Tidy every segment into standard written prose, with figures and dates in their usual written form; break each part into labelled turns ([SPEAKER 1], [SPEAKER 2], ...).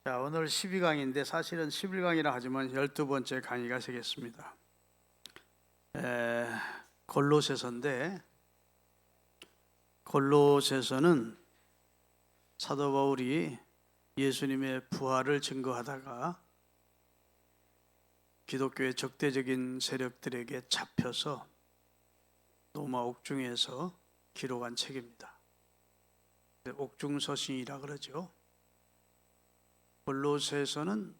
[SPEAKER 1] 자, 오늘 12강인데 사실은 11강이라 하지만 12번째 강의가 되겠습니다. 골로새서인데, 골로새서는 사도 바울이 예수님의 부활을 증거하다가 기독교의 적대적인 세력들에게 잡혀서 로마 옥중에서 기록한 책입니다. 옥중서신이라 그러죠. 골로새서는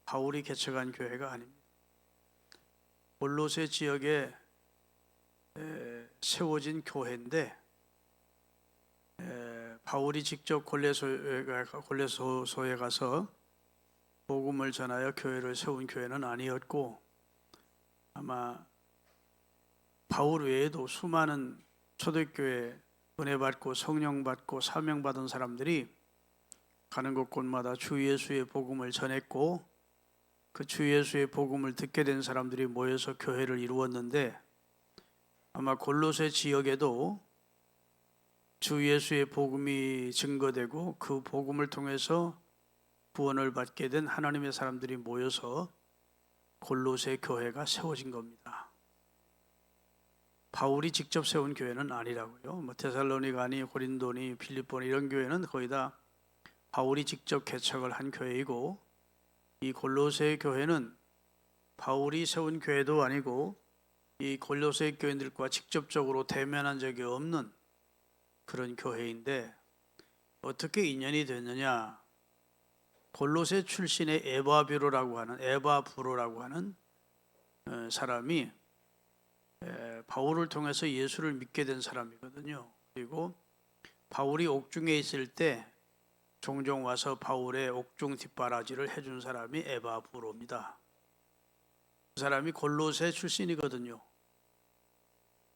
[SPEAKER 1] 바울이 개척한 교회가 아닙니다. 골로새 지역에 세워진 교회인데, 바울이 직접 골로새소에 가서 복음을 전하여 교회를 세운 교회는 아니었고, 아마 바울 외에도 수많은 초대교회 은혜 받고 성령 받고 사명 받은 사람들이 가는 곳곳마다 주 예수의 복음을 전했고, 그 주 예수의 복음을 듣게 된 사람들이 모여서 교회를 이루었는데, 아마 골로새 지역에도 주 예수의 복음이 증거되고 그 복음을 통해서 구원을 받게 된 하나님의 사람들이 모여서 골로새 교회가 세워진 겁니다. 바울이 직접 세운 교회는 아니라고요. 데살로니가니 고린도니 빌립보니 이런 교회는 거의 다 바울이 직접 개척을 한 교회이고, 이 골로새 교회는 바울이 세운 교회도 아니고 이 골로새 교인들과 직접적으로 대면한 적이 없는 그런 교회인데, 어떻게 인연이 됐느냐? 골로새 출신의 에바브로라고 하는 사람이 바울을 통해서 예수를 믿게 된 사람이거든요. 그리고 바울이 옥중에 있을 때 종종 와서 바울의 옥중 뒷바라지를 해준 사람이 에바브로입니다. 그 사람이 골로새 출신이거든요.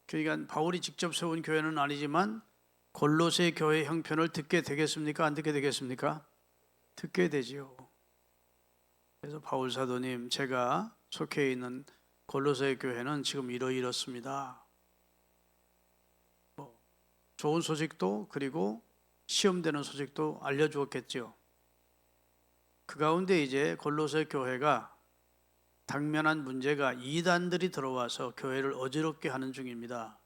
[SPEAKER 1] 그러니까 바울이 직접 세운 교회는 아니지만 골로새 교회 형편을 듣게 되겠습니까? 안 듣게 되겠습니까? 듣게 되지요. 그래서 바울 사도님, 제가 속해 있는 골로새 교회는 지금 이렇습니다. 좋은 소식도 그리고 시험되는 소식도 알려주었겠죠. 그 가운데 이제 골로새 교회가 당면한 문제가 이단들이 들어와서 교회를 어지럽게 하는 중입니다.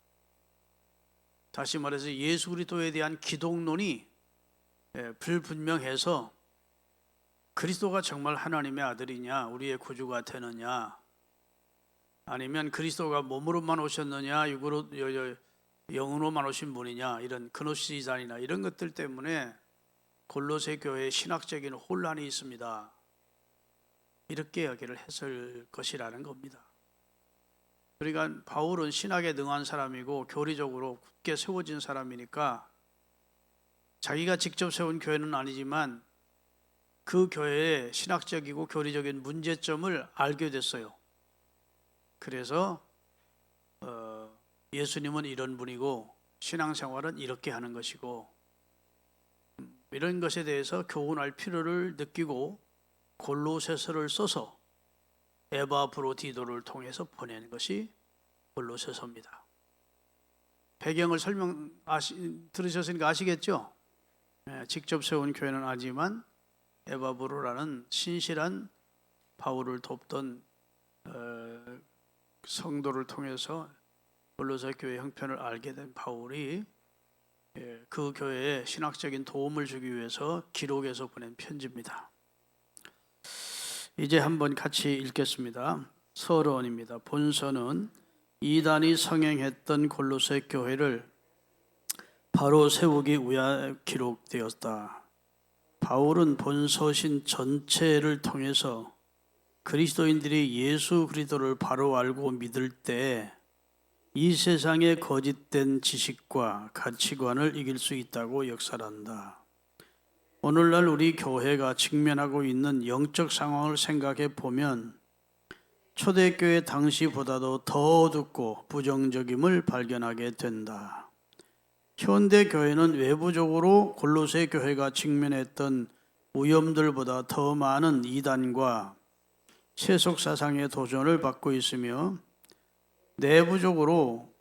[SPEAKER 1] 다시 말해서 예수 그리스도에 대한 기독론이 불분명해서 그리스도가 정말 하나님의 아들이냐, 우리의 구주가 되느냐, 아니면 그리스도가 몸으로만 오셨느냐, 영으로만 오신 분이냐, 이런 그노시스단이나 이런 것들 때문에 골로새 교회에 신학적인 혼란이 있습니다. 이렇게 이야기를 했을 것이라는 겁니다. 그러니까 바울은 신학에 능한 사람이고 교리적으로 굳게 세워진 사람이니까 자기가 직접 세운 교회는 아니지만 그 교회의 신학적이고 교리적인 문제점을 알게 됐어요. 그래서 예수님은 이런 분이고 신앙생활은 이렇게 하는 것이고, 이런 것에 대해서 교훈할 필요를 느끼고 골로새서를 써서 에바브로디도를 통해서 보내는 것이 골로새서입니다. 배경을 들으셨으니까 아시겠죠? 직접 세운 교회는 아니지만 에바브로라는 신실한 바울을 돕던 성도를 통해서 골로새 교회 형편을 알게 된 바울이 그 교회에 신학적인 도움을 주기 위해서 기록해서 보낸 편지입니다. 이제 한번 같이 읽겠습니다. 서론입니다. 본서는 이단이 성행했던 골로새 교회를 바로 세우기 위하여 기록되었다. 바울은 본서신 전체를 통해서 그리스도인들이 예수 그리스도를 바로 알고 믿을 때 이 세상의 거짓된 지식과 가치관을 이길 수 있다고 역설한다. 오늘날 우리 교회가 직면하고 있는 영적 상황을 생각해 보면 초대교회 당시보다도 더 어둡고 부정적임을 발견하게 된다. 현대 교회는 외부적으로 골로새 교회가 직면했던 위험들보다 더 많은 이단과 세속 사상의 도전을 받고 있으며, 내부적으로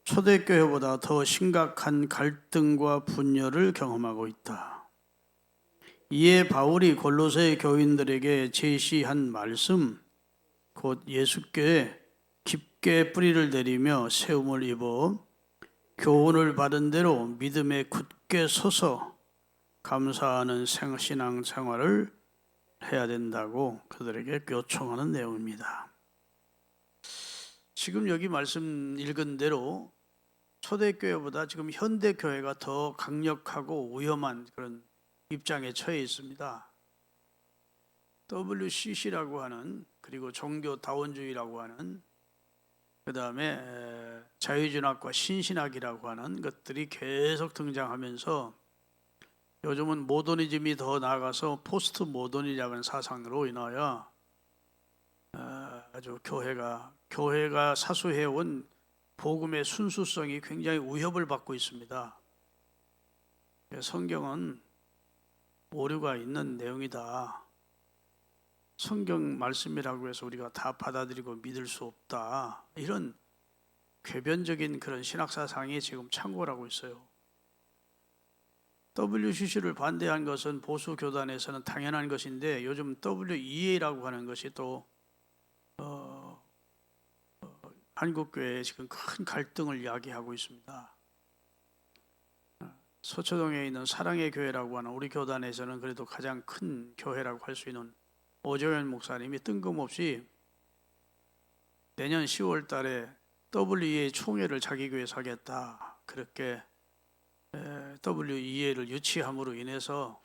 [SPEAKER 1] 초대교회보다 더 심각한 갈등과 분열을 경험하고 있다. 이에 바울이 골로새 교인들에게 제시한 말씀, 곧 예수께 깊게 뿌리를 내리며 세움을 입어 교훈을 받은 대로 믿음에 굳게 서서 감사하는 신앙 생활을 해야 된다고 그들에게 요청하는 내용입니다. 지금 여기 말씀 읽은 대로 초대교회보다 지금 현대교회가 더 강력하고 위험한 그런 입장에 처해 있습니다. WCC라고 하는, 그리고 종교다원주의라고 하는, 그 다음에 자유진학과 신신학이라고 하는 것들이 계속 등장하면서 요즘은 모더니즘이 더 나아가서 포스트 모더니즘이라는 사상으로 인하여 아주 교회가 사수해온 복음의 순수성이 굉장히 위협을 받고 있습니다. 성경은 오류가 있는 내용이다. 성경 말씀이라고 해서 우리가 다 받아들이고 믿을 수 없다. 이런 궤변적인 그런 신학사상이 지금 창궐하고 있어요. WCC를 반대한 것은 보수 교단에서는 당연한 것인데 요즘 WEA라고 하는 것이 또 한국교회에 지금 큰 갈등을 야기하고 있습니다. 서초동에 있는 사랑의 교회라고 하는 우리 교단에서는 그래도 가장 큰 교회라고 할 수 있는 오정현 목사님이 뜬금없이 내년 10월 달에 WEA 총회를 자기 교회에서 하겠다. 그렇게 WEA를 유치함으로 인해서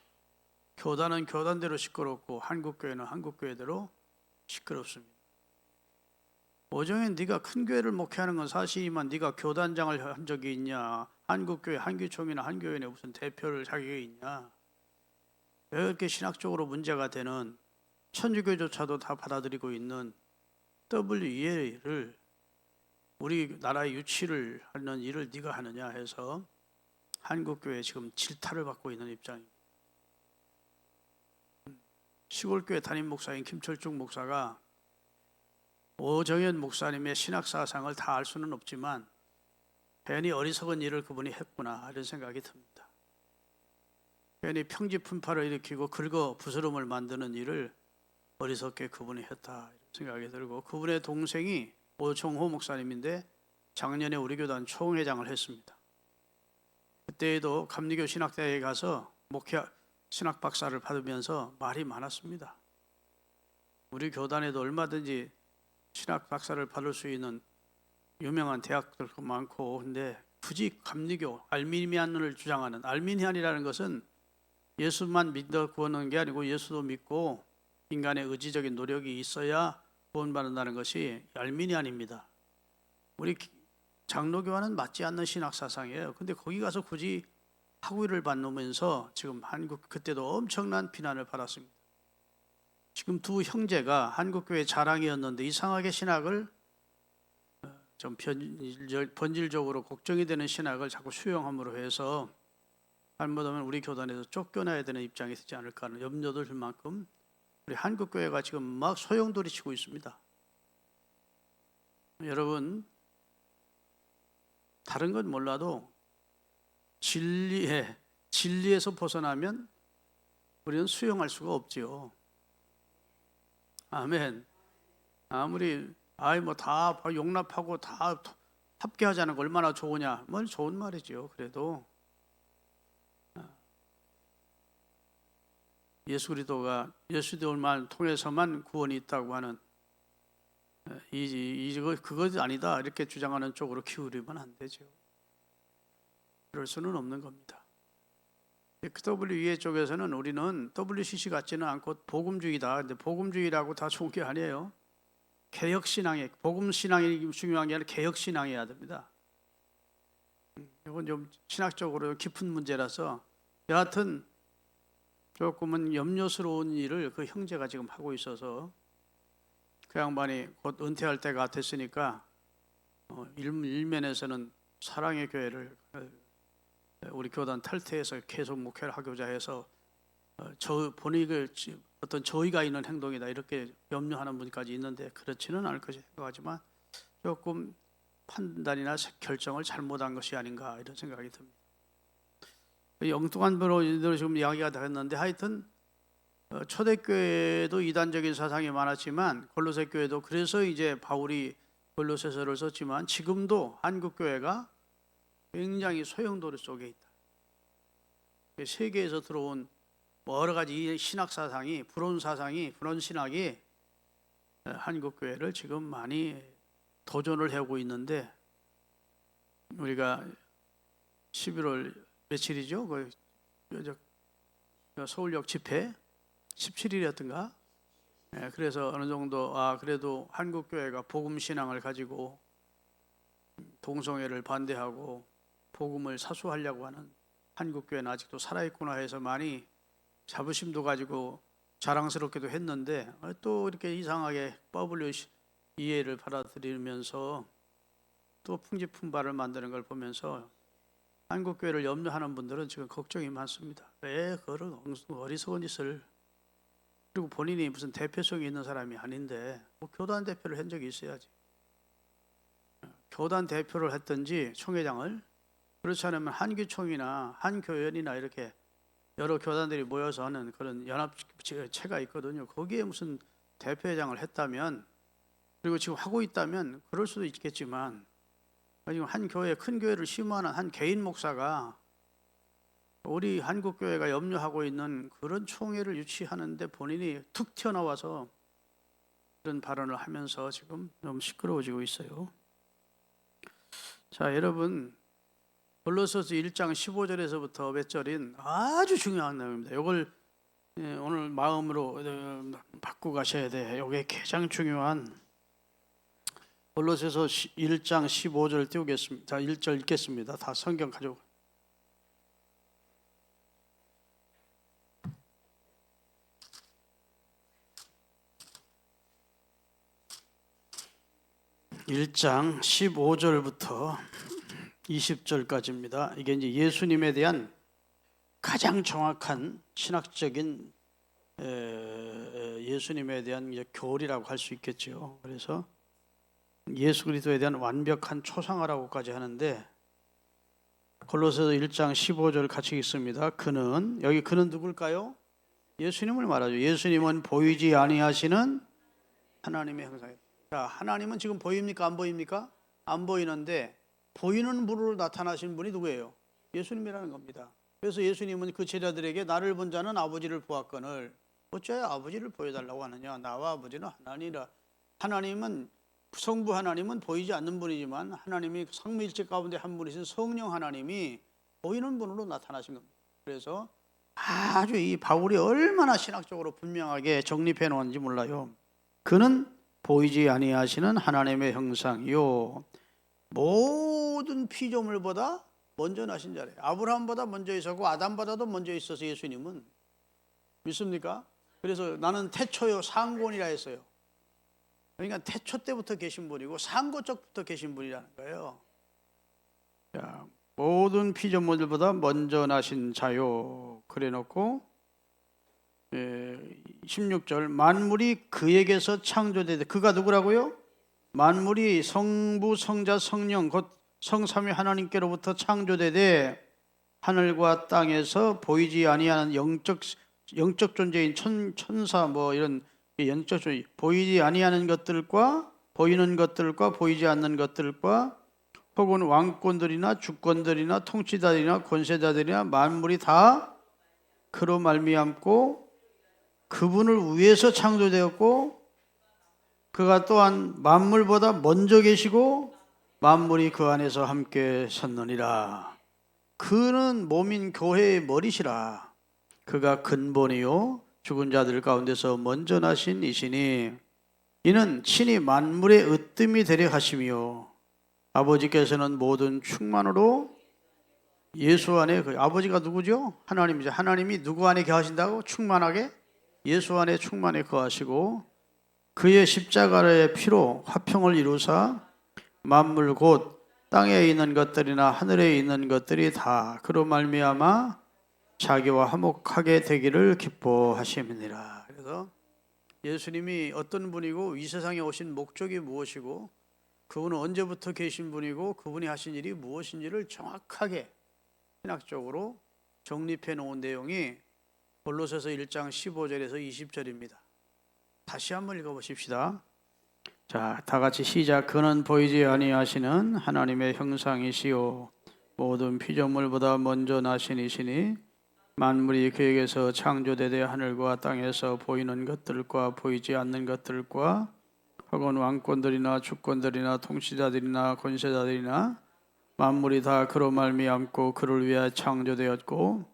[SPEAKER 1] 교단은 교단대로 시끄럽고 한국교회는 한국교회대로 시끄럽습니다. 오정현, 네가 큰 교회를 목회하는 건 사실이지만 네가 교단장을 한 적이 있냐? 한국교회 한교총이나 한교회에 무슨 대표를 자격이 있냐? 왜 이렇게 신학적으로 문제가 되는 천주교조차도 다 받아들이고 있는 WEA를 우리 나라의 유치를 하는 일을 네가 하느냐 해서 한국교회 지금 질타를 받고 있는 입장입니다. 시골교회 담임 목사인 김철중 목사가 오정현 목사님의 신학사상을 다 알 수는 없지만 괜히 어리석은 일을 그분이 했구나 이런 생각이 듭니다. 괜히 평지풍파를 일으키고 긁어 부스럼을 만드는 일을 어리석게 그분이 했다 이런 생각이 들고, 그분의 동생이 오정호 목사님인데 작년에 우리 교단 총회장을 했습니다. 그때에도 감리교 신학대에 가서 목회 신학 박사를 받으면서 말이 많았습니다. 우리 교단에도 얼마든지 신학 박사를 받을 수 있는 유명한 대학들도 많고, 근데 굳이 감리교 알미니안을 주장하는, 알미니안이라는 것은 예수만 믿어 구원하는 게 아니고 예수도 믿고 인간의 의지적인 노력이 있어야 구원받는다는 것이 알미니안입니다. 우리 장로교와는 맞지 않는 신학 사상이에요. 근데 거기 가서 굳이 학위를 받으면서 지금 한국, 그때도 엄청난 비난을 받았습니다. 지금 두 형제가 한국교회 자랑이었는데 이상하게 신학을 좀 본질적으로 걱정이 되는 신학을 자꾸 수용함으로 해서 잘못하면 우리 교단에서 쫓겨나야 되는 입장이 되지 않을까 하는 염려도 들 만큼 우리 한국교회가 지금 막 소용돌이 치고 있습니다. 여러분, 다른 건 몰라도 진리에서 벗어나면 우리는 수용할 수가 없지요. 아멘. 아무리 다 용납하고 다 합계하자는 거 얼마나 좋으냐? 뭘 좋은 말이죠. 그래도 예수 그리스도가 예수님을 통해서만 구원이 있다고 하는 그것 아니다 이렇게 주장하는 쪽으로 기울이면 안 되죠. 그럴 수는 없는 겁니다. WEA 쪽에서는 우리는 WCC 같지는 않고 복음주의다. 근데 복음주의라고 다 좋은 게 아니에요. 개혁신앙에, 복음신앙이 중요한 게 아니라 개혁신앙이어야 됩니다. 이건 좀 신학적으로 깊은 문제라서 여하튼 조금은 염려스러운 일을 그 형제가 지금 하고 있어서 그 양반이 곧 은퇴할 때가 됐으니까 일면에서는 사랑의 교회를 우리 교단 탈퇴해서 계속 목회를 하고자 해서 본인의 어떤 저의가 있는 행동이다 이렇게 염려하는 분까지 있는데 그렇지는 않을 것이 생각하지만 조금 판단이나 결정을 잘못한 것이 아닌가 이런 생각이 듭니다. 엉뚱한 분으로 지금 이야기가 됐는데 하여튼 초대교회도 이단적인 사상이 많았지만 골로새 교회도 그래서 이제 바울이 골로새서를 썼지만 지금도 한국 교회가 굉장히 소용돌이 속에 있다. 세계에서 들어온 여러 가지 신학 사상이 불온 신학이 한국 교회를 지금 많이 도전을 하고 있는데 우리가 11월 며칠이죠? 서울역 집회 17일이었던가? 그래서 어느 정도 그래도 한국 교회가 복음 신앙을 가지고 동성애를 반대하고 복음을 사수하려고 하는 한국 교회는 아직도 살아있구나 해서 많이 자부심도 가지고 자랑스럽기도 했는데 또 이렇게 이상하게 WC 이해를 받아들이면서 또 풍지풍발을 만드는 걸 보면서 한국 교회를 염려하는 분들은 지금 걱정이 많습니다. 왜 그런 어리석은 짓을, 그리고 본인이 무슨 대표성이 있는 사람이 아닌데 뭐 교단 대표를 한 적이 있어야지. 교단 대표를 했든지 총회장을, 그렇지 않으면 한교총이나 한교연이나 이렇게 여러 교단들이 모여서 하는 그런 연합체가 있거든요. 거기에 무슨 대표회장을 했다면, 그리고 지금 하고 있다면 그럴 수도 있겠지만 지금 한 교회, 큰 교회를 심호하는 한 개인 목사가 우리 한국 교회가 염려하고 있는 그런 총회를 유치하는데 본인이 툭 튀어나와서 그런 발언을 하면서 지금 좀 시끄러워지고 있어요. 자, 여러분, 골로새서 1장 15절에서부터 몇 절인 아주 중요한 내용입니다. 이걸 오늘 마음으로 받고 가셔야 돼. 이게 가장 중요한 골로새서 1장 15절 띄우겠습니다. 자, 1절 읽겠습니다. 다 성경 가져오고. (1장) 15절부터 20절까지입니다. 이게 이제 예수님에 대한 가장 정확한 신학적인 예수님에 대한 이제 교리라고 할 수 있겠죠. 그래서 예수 그리스도에 대한 완벽한 초상화라고까지 하는데, 골로새서 1장 15절 같이 읽습니다. 그는, 여기 그는 누굴까요? 예수님을 말하죠. 예수님은 보이지 아니하시는 하나님의 형상이다. 자, 하나님은 지금 보입니까? 안 보입니까? 안 보이는데 보이는 분으로 나타나신 분이 누구예요? 예수님이라는 겁니다. 그래서 예수님은 그 제자들에게 나를 본 자는 아버지를 보았거늘 어찌하여 아버지를 보여달라고 하느냐? 나와 아버지는 하나니라. 하나님은, 성부 하나님은 보이지 않는 분이지만 하나님이 삼위일체 가운데 한 분이신 성령 하나님이 보이는 분으로 나타나신 겁니다. 그래서 아주 이 바울이 얼마나 신학적으로 분명하게 정립해 놓았는지 몰라요. 그는 보이지 아니하시는 하나님의 형상이요 모든 피조물보다 먼저 나신 자래요. 아브라함보다 먼저 있었고 아담보다도 먼저 있어서 예수님은, 믿습니까? 그래서 나는 태초요 상고니라 했어요. 그러니까 태초 때부터 계신 분이고 상고적부터 계신 분이라는 거예요. 자, 모든 피조물들보다 먼저 나신 자요 그래 놓고 16절 만물이 그에게서 창조되되, 그가 누구라고요? 만물이 성부 성자 성령 곧 성삼위 하나님께로부터 창조되되 하늘과 땅에서 보이지 아니하는 영적 존재인 천사 뭐 이런 영적 존재, 보이지 아니하는 것들과 보이는 것들과 보이지 않는 것들과 혹은 왕권들이나 주권들이나 통치자들이나 권세자들이나 만물이 다 그로 말미암고 그분을 위해서 창조되었고 그가 또한 만물보다 먼저 계시고 만물이 그 안에서 함께 섰느니라. 그는 몸인 교회의 머리시라. 그가 근본이요 죽은 자들 가운데서 먼저 나신 이시니 이는 친히 만물의 으뜸이 되려 하시며 아버지께서는 모든 충만으로 예수 안에, 그 아버지가 누구죠? 하나님이죠. 하나님이 누구 안에 거하신다고? 충만하게 예수 안에 충만히 거하시고 그의 십자가의 피로 화평을 이루사 만물 곧 땅에 있는 것들이나 하늘에 있는 것들이 다 그로 말미암아 자기와 화목하게 되기를 기뻐하심이니라. 그래서 예수님이 어떤 분이고 이 세상에 오신 목적이 무엇이고 그분은 언제부터 계신 분이고 그분이 하신 일이 무엇인지를 정확하게 신학적으로 정립해 놓은 내용이 골로새서 1장 15절에서 20절입니다. 다시 한번 읽어보십시다. 자, 다 같이 시작. 그는 보이지 아니하시는 하나님의 형상이시요 모든 피조물보다 먼저 나신 이시니 만물이 그에게서 창조되되 하늘과 땅에서 보이는 것들과 보이지 않는 것들과 혹은 왕권들이나 주권들이나 통치자들이나 권세자들이나 만물이 다 그로 말미암고 그를 위하여 창조되었고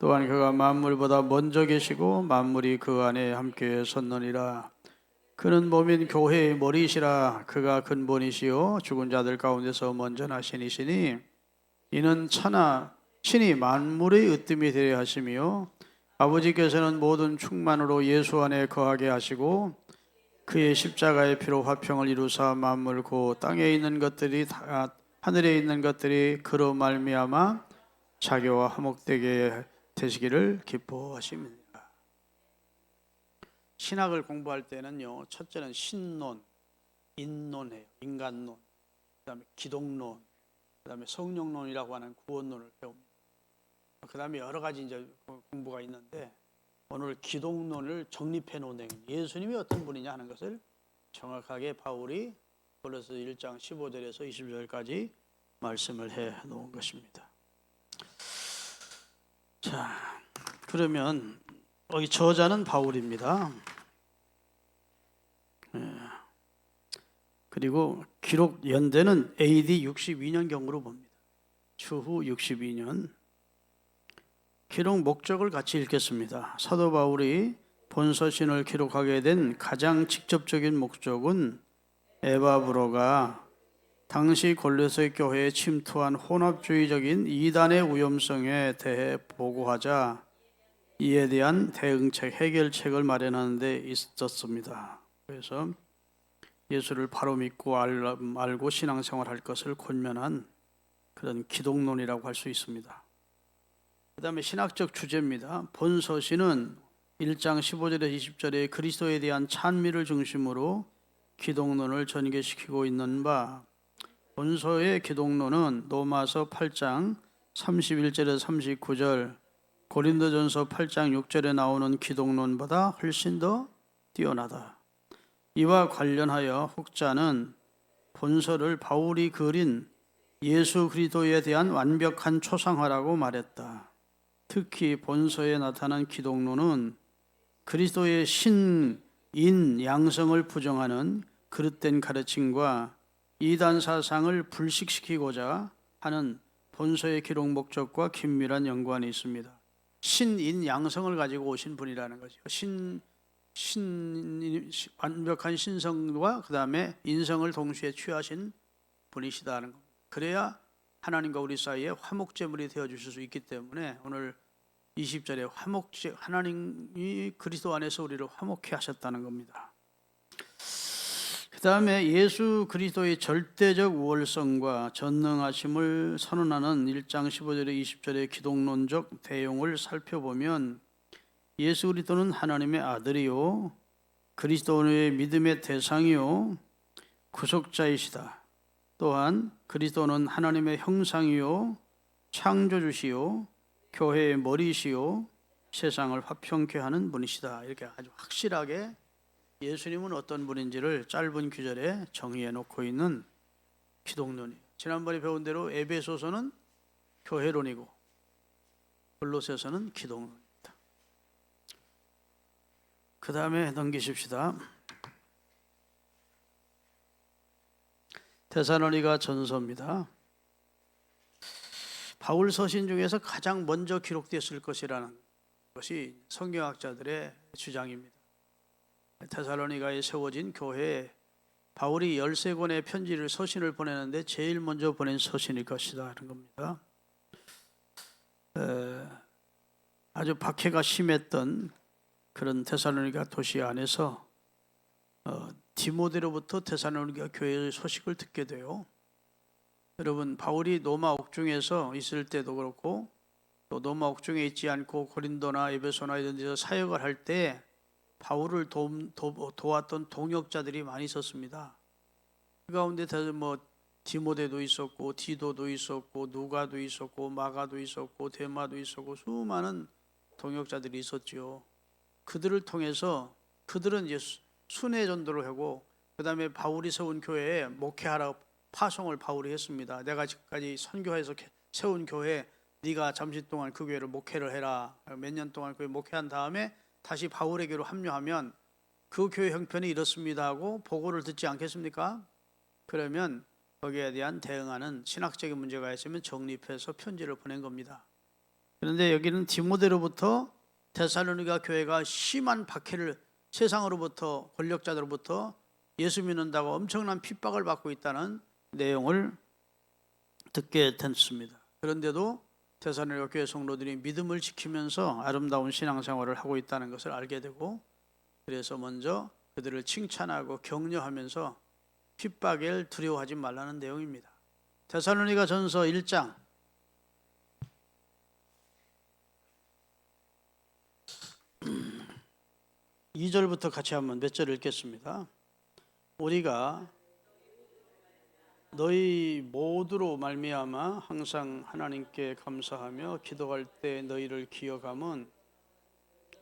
[SPEAKER 1] 또한 그가 만물보다 먼저 계시고 만물이 그 안에 함께 섰느니라. 그는 몸인 교회의 머리시라. 그가 근본이시요 죽은 자들 가운데서 먼저 나신 이시니 이는 친히 만물의 으뜸이 되려 하시며 아버지께서는 모든 충만으로 예수 안에 거하게 하시고 그의 십자가의 피로 화평을 이루사 만물 곧 땅에 있는 것들이 하늘에 있는 것들이 그로 말미암아 자기와 화목되게 되시기를 기뻐하십니다. 신학을 공부할 때는요, 첫째는 신론, 인론해요. 인간론, 그다음에 기독론, 그다음에 성령론이라고 하는 구원론을 배웁니다. 그다음에 여러 가지 이제 공부가 있는데 오늘 기독론을 정립해 놓은 예수님이 어떤 분이냐 하는 것을 정확하게 바울이 골로새 1장 15절에서 20절까지 말씀을 해 놓은 것입니다. 자, 그러면 여기 저자는 바울입니다. 그리고 기록 연대는 AD 62년경으로 봅니다. 추후 62년. 기록 목적을 같이 읽겠습니다. 사도 바울이 본서신을 기록하게 된 가장 직접적인 목적은 에바브로가 당시 골로새 교회에 침투한 혼합주의적인 이단의 위험성에 대해 보고하자 이에 대한 대응책, 해결책을 마련하는 데 있었습니다. 그래서 예수를 바로 믿고 알고 신앙생활할 것을 권면한 그런 기독론이라고 할 수 있습니다. 그 다음에 신학적 주제입니다. 본서신은 1장 15절에서 20절에 그리스도에 대한 찬미를 중심으로 기독론을 전개시키고 있는 바, 본서의 기독론은 로마서 8장 31절에서 39절, 고린도전서 8장 6절에 나오는 기독론보다 훨씬 더 뛰어나다. 이와 관련하여 혹자는 본서를 바울이 그린 예수 그리스도에 대한 완벽한 초상화라고 말했다. 특히 본서에 나타난 기독론은 그리스도의 신, 인, 양성을 부정하는 그릇된 가르침과 이단 사상을 불식시키고자 하는 본서의 기록 목적과 긴밀한 연관이 있습니다. 신, 인, 양성을 가지고 오신 분이라는 거죠. 완벽한 신성과 그 다음에 인성을 동시에 취하신 분이시다는 겁니다. 그래야 하나님과 우리 사이에 화목제물이 되어주실 수 있기 때문에 오늘 20절에 하나님이 그리스도 안에서 우리를 화목케 하셨다는 겁니다. 그 다음에 예수 그리스도의 절대적 우월성과 전능하심을 선언하는 1장 15절에 20절의 기독론적 대용을 살펴보면 예수 그리스도는 하나님의 아들이요 그리스도의 믿음의 대상이요 구속자이시다. 또한 그리스도는 하나님의 형상이요 창조주시요 교회의 머리시요 세상을 화평케 하는 분이시다. 이렇게 아주 확실하게 예수님은 어떤 분인지를 짧은 구절에 정의해 놓고 있는 기독론이에요. 지난번에 배운 대로 에베소서는 교회론이고 골로새서는 기독론입니다. 그 다음에 넘기십시다. 데살로니가 전서입니다. 바울 서신 중에서 가장 먼저 기록됐을 것이라는 것이 성경학자들의 주장입니다. 데살로니가에 세워진 교회에 바울이 13권의 편지를 서신을 보내는데 제일 먼저 보낸 서신일 것이다 하는 겁니다. 아주 박해가 심했던 그런 데살로니가 도시 안에서 디모데로부터 데살로니가 교회의 소식을 듣게 돼요. 여러분, 바울이 로마 옥중에서 있을 때도 그렇고 또 로마 옥중에 있지 않고 고린도나 에베소나 이런 데서 사역을 할 때 바울을 도왔던 동역자들이 많이 있었습니다. 그 가운데 디모데도 있었고 디도도 있었고 누가도 있었고 마가도 있었고 데마도 있었고 수많은 동역자들이 있었지요. 그들을 통해서 그들은 이제 순회 전도를 하고 그다음에 바울이 세운 교회에 목회하라 파송을 바울이 했습니다. 내가 지금까지 선교해서 세운 교회 네가 잠시 동안 그 교회를 목회를 해라. 몇 년 동안 그 목회한 다음에 다시 바울에게로 합류하면 그 교회 형편이 이렇습니다 하고 보고를 듣지 않겠습니까? 그러면 거기에 대한 대응하는 신학적인 문제가 있으면 정립해서 편지를 보낸 겁니다. 그런데 여기는 디모데로부터 데살로니가 교회가 심한 박해를 세상으로부터 권력자들로부터 예수 믿는다고 엄청난 핍박을 받고 있다는 내용을 듣게 됐습니다. 그런데도 데살로니가 교회 성도들이 믿음을 지키면서 아름다운 신앙생활을 하고 있다는 것을 알게 되고 그래서 먼저 그들을 칭찬하고 격려하면서 핍박을 두려워하지 말라는 내용입니다. 데살로니가 전서 1장 2절부터 같이 한번 몇 절 읽겠습니다. 우리가 너희 모두로 말미암아 항상 하나님께 감사하며 기도할 때 너희를 기억함은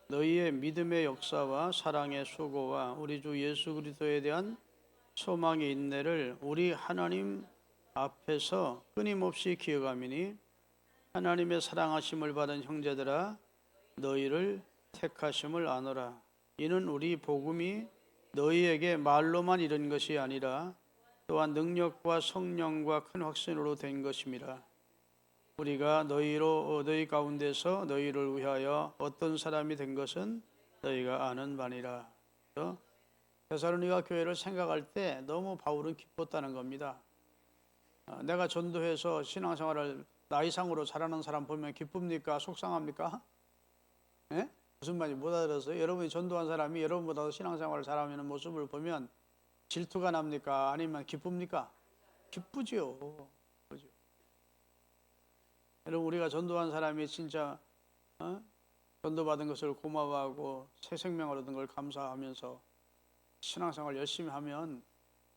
[SPEAKER 1] 너희의 믿음의 역사와 사랑의 수고와 우리 주 예수 그리스도에 대한 소망의 인내를 우리 하나님 앞에서 끊임없이 기억함이니 하나님의 사랑하심을 받은 형제들아 너희를 택하심을 아노라. 이는 우리 복음이 너희에게 말로만 이른 것이 아니라 또한 능력과 성령과 큰 확신으로 된 것임이라. 우리가 너희 가운데서 너희를 위하여 어떤 사람이 된 것은 너희가 아는 바니라. 데살로니가 교회를 생각할 때 너무 바울은 기뻤다는 겁니다. 내가 전도해서 신앙생활을 나이상으로 잘하는 사람 보면 기쁩니까? 속상합니까? 예? 무슨 말인지 못 알아들었어요? 여러분이 전도한 사람이 여러분보다 신앙생활을 잘하는 모습을 보면 질투가 납니까? 아니면 기쁩니까? 기쁘지요. 여러분 우리가 전도한 사람이 진짜 전도받은 것을 고마워하고 새 생명을 얻은 걸 감사하면서 신앙생활 열심히 하면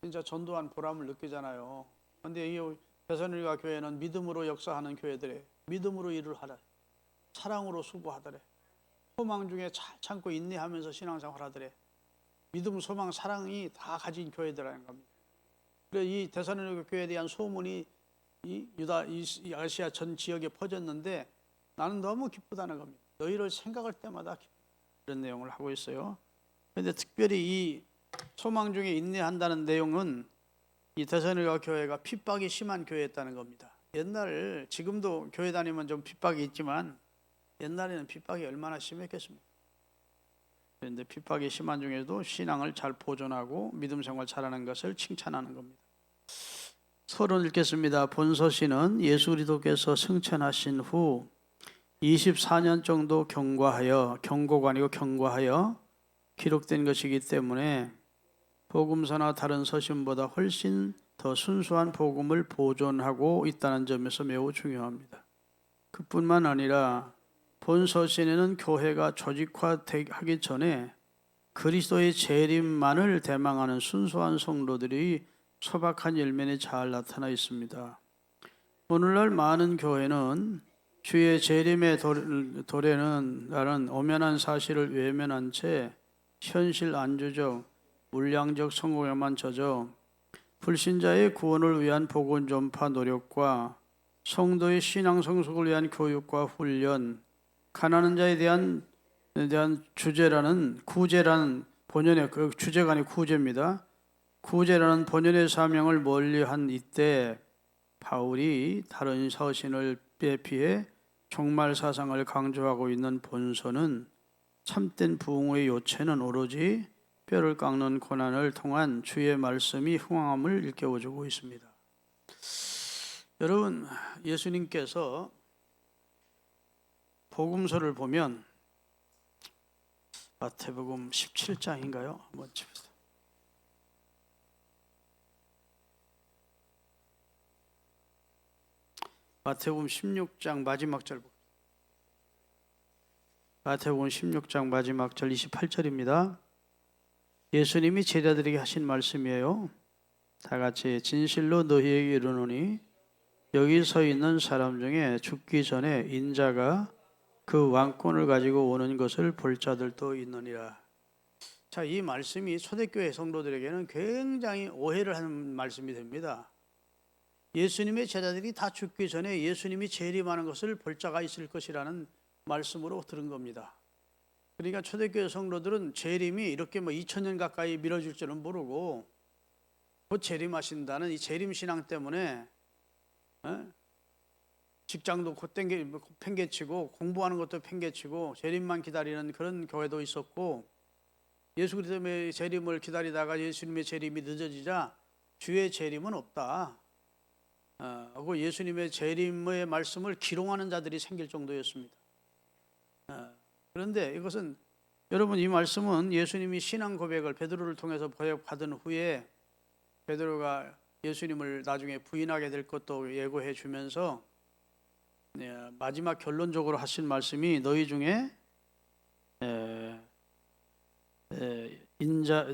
[SPEAKER 1] 진짜 전도한 보람을 느끼잖아요. 그런데 이 데살로니가 교회는 믿음으로 역사하는 교회들에 믿음으로 일을 하라, 사랑으로 수고하더래, 소망 중에 잘 참고 인내하면서 신앙생활 하더래. 믿음, 소망, 사랑이 다 가진 교회들이라는 겁니다. 그래서 이 데살로니가 교회에 대한 소문이 이 아시아 전 지역에 퍼졌는데 나는 너무 기쁘다는 겁니다. 너희를 생각할 때마다 이런 내용을 하고 있어요. 그런데 특별히 이 소망 중에 인내한다는 내용은 이 데살로니가 교회가 핍박이 심한 교회였다는 겁니다. 지금도 교회 다니면 좀 핍박이 있지만 옛날에는 핍박이 얼마나 심했겠습니까? 그런데 핍박이 심한 중에도 신앙을 잘 보존하고 믿음 생활 잘하는 것을 칭찬하는 겁니다. 서론 읽겠습니다. 본서시는 예수 그리스도께서 승천하신 후 24년 정도 경고가 아니고 경과하여 기록된 것이기 때문에 복음서나 다른 서신보다 훨씬 더 순수한 복음을 보존하고 있다는 점에서 매우 중요합니다. 그뿐만 아니라 본서신에는 교회가 조직화하기 전에 그리스도의 재림만을 대망하는 순수한 성도들이 소박한 열면에 잘 나타나 있습니다. 오늘날 많은 교회는 주의 재림의 도래는 라는 엄연한 사실을 외면한 채 현실 안주적, 물량적 성공에만 젖어 불신자의 구원을 위한 복음 전파 노력과 성도의 신앙 성숙을 위한 교육과 훈련, 가난한 자에 대한 구제라는 본연의 주제가 아니고 구제입니다. 구제라는 본연의 사명을 멀리한 이때 바울이 다른 서신을 비해 종말 사상을 강조하고 있는 본서는 참된 부흥의 요체는 오로지 뼈를 깎는 고난을 통한 주의 말씀이 흥황함을 일깨워주고 있습니다. 여러분, 예수님께서 복음서를 보면 마태복음 17장인가요? 한번 칩시다. 마태복음 16장 마지막 절. 마태복음 16장 마지막 절 28절입니다. 예수님이 제자들에게 하신 말씀이에요. 다 같이 진실로 너희에게 이르노니 여기 서 있는 사람 중에 죽기 전에 인자가 그 왕권을 가지고 오는 것을 볼 자들도 있느니라. 자, 이 말씀이 초대교회 성도들에게는 굉장히 오해를 하는 말씀이 됩니다. 예수님의 제자들이 다 죽기 전에 예수님이 재림하는 것을 볼 자가 있을 것이라는 말씀으로 들은 겁니다. 그러니까 초대교회 성도들은 재림이 이렇게 2000년 가까이 미뤄질 줄은 모르고 곧 재림하신다는 이 재림신앙 때문에 직장도 곧 팽개치고 공부하는 것도 팽개치고 재림만 기다리는 그런 교회도 있었고, 예수 그리스도의 재림을 기다리다가 예수님의 재림이 늦어지자 주의 재림은 없다 하고 예수님의 재림의 말씀을 기롱하는 자들이 생길 정도였습니다. 그런데 이것은, 여러분, 이 말씀은 예수님이 신앙 고백을 베드로를 통해서 고백받은 후에 베드로가 예수님을 나중에 부인하게 될 것도 예고해 주면서 마지막 결론적으로 하신 말씀이 너희 중에 인자,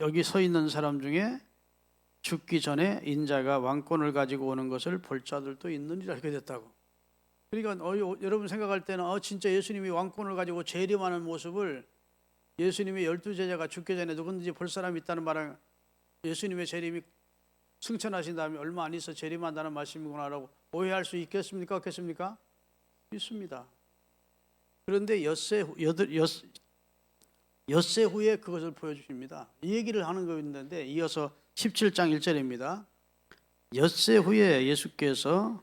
[SPEAKER 1] 여기 서 있는 사람 중에 죽기 전에 인자가 왕권을 가지고 오는 것을 볼 자들도 있느니라, 이렇게 됐다고. 그러니까 여러분 생각할 때는 진짜 예수님이 왕권을 가지고 재림하는 모습을 예수님의 12제자가 죽기 전에 누구든지 볼 사람이 있다는 말은 예수님의 재림이 승천하신 다음에 얼마 안 있어 재림한다는 말씀이구나라고 오해할 수 있겠습니까? 없겠습니까? 있습니다. 그런데 엿새 후에 그것을 보여주십니다. 이 얘기를 하는 거였는데 이어서 17장 1절입니다. 엿새 후에 예수께서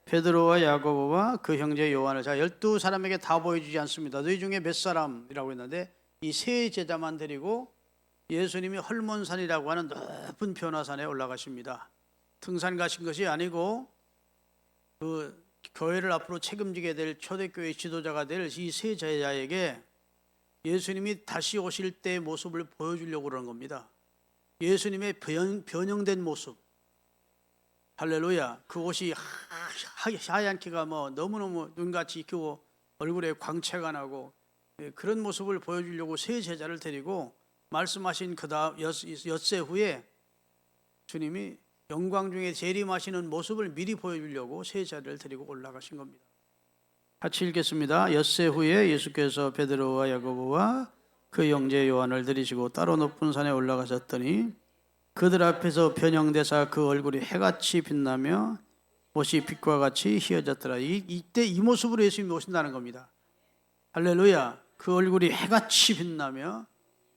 [SPEAKER 1] 베드로와 야고보와 그 형제 요한을, 자, 12사람에게 다 보여주지 않습니다. 너희 중에 몇 사람이라고 했는데 이 세 제자만 데리고 예수님이 헐몬산이라고 하는 높은 변화산에 올라가십니다. 등산 가신 것이 아니고 그 교회를 앞으로 책임지게 될 초대교회 지도자가 될 이 세 제자에게 예수님이 다시 오실 때의 모습을 보여주려고 그러는 겁니다. 예수님의 변형된 모습, 할렐루야. 그 옷이 하얀기가 너무너무 눈같이 익히고 얼굴에 광채가 나고 그런 모습을 보여주려고 세 제자를 데리고 말씀하신 그 다음 엿새 후에 주님이 영광 중에 재림하시는 모습을 미리 보여주려고 세 제자를 데리고 올라가신 겁니다. 같이 읽겠습니다. 엿새 후에 예수께서 베드로와 야고보와 그 형제 요한을 들이시고 따로 높은 산에 올라가셨더니 그들 앞에서 변형되사 그 얼굴이 해같이 빛나며 옷이 빛과 같이 희어졌더라. 이때 이 모습으로 예수님이 오신다는 겁니다. 할렐루야. 그 얼굴이 해같이 빛나며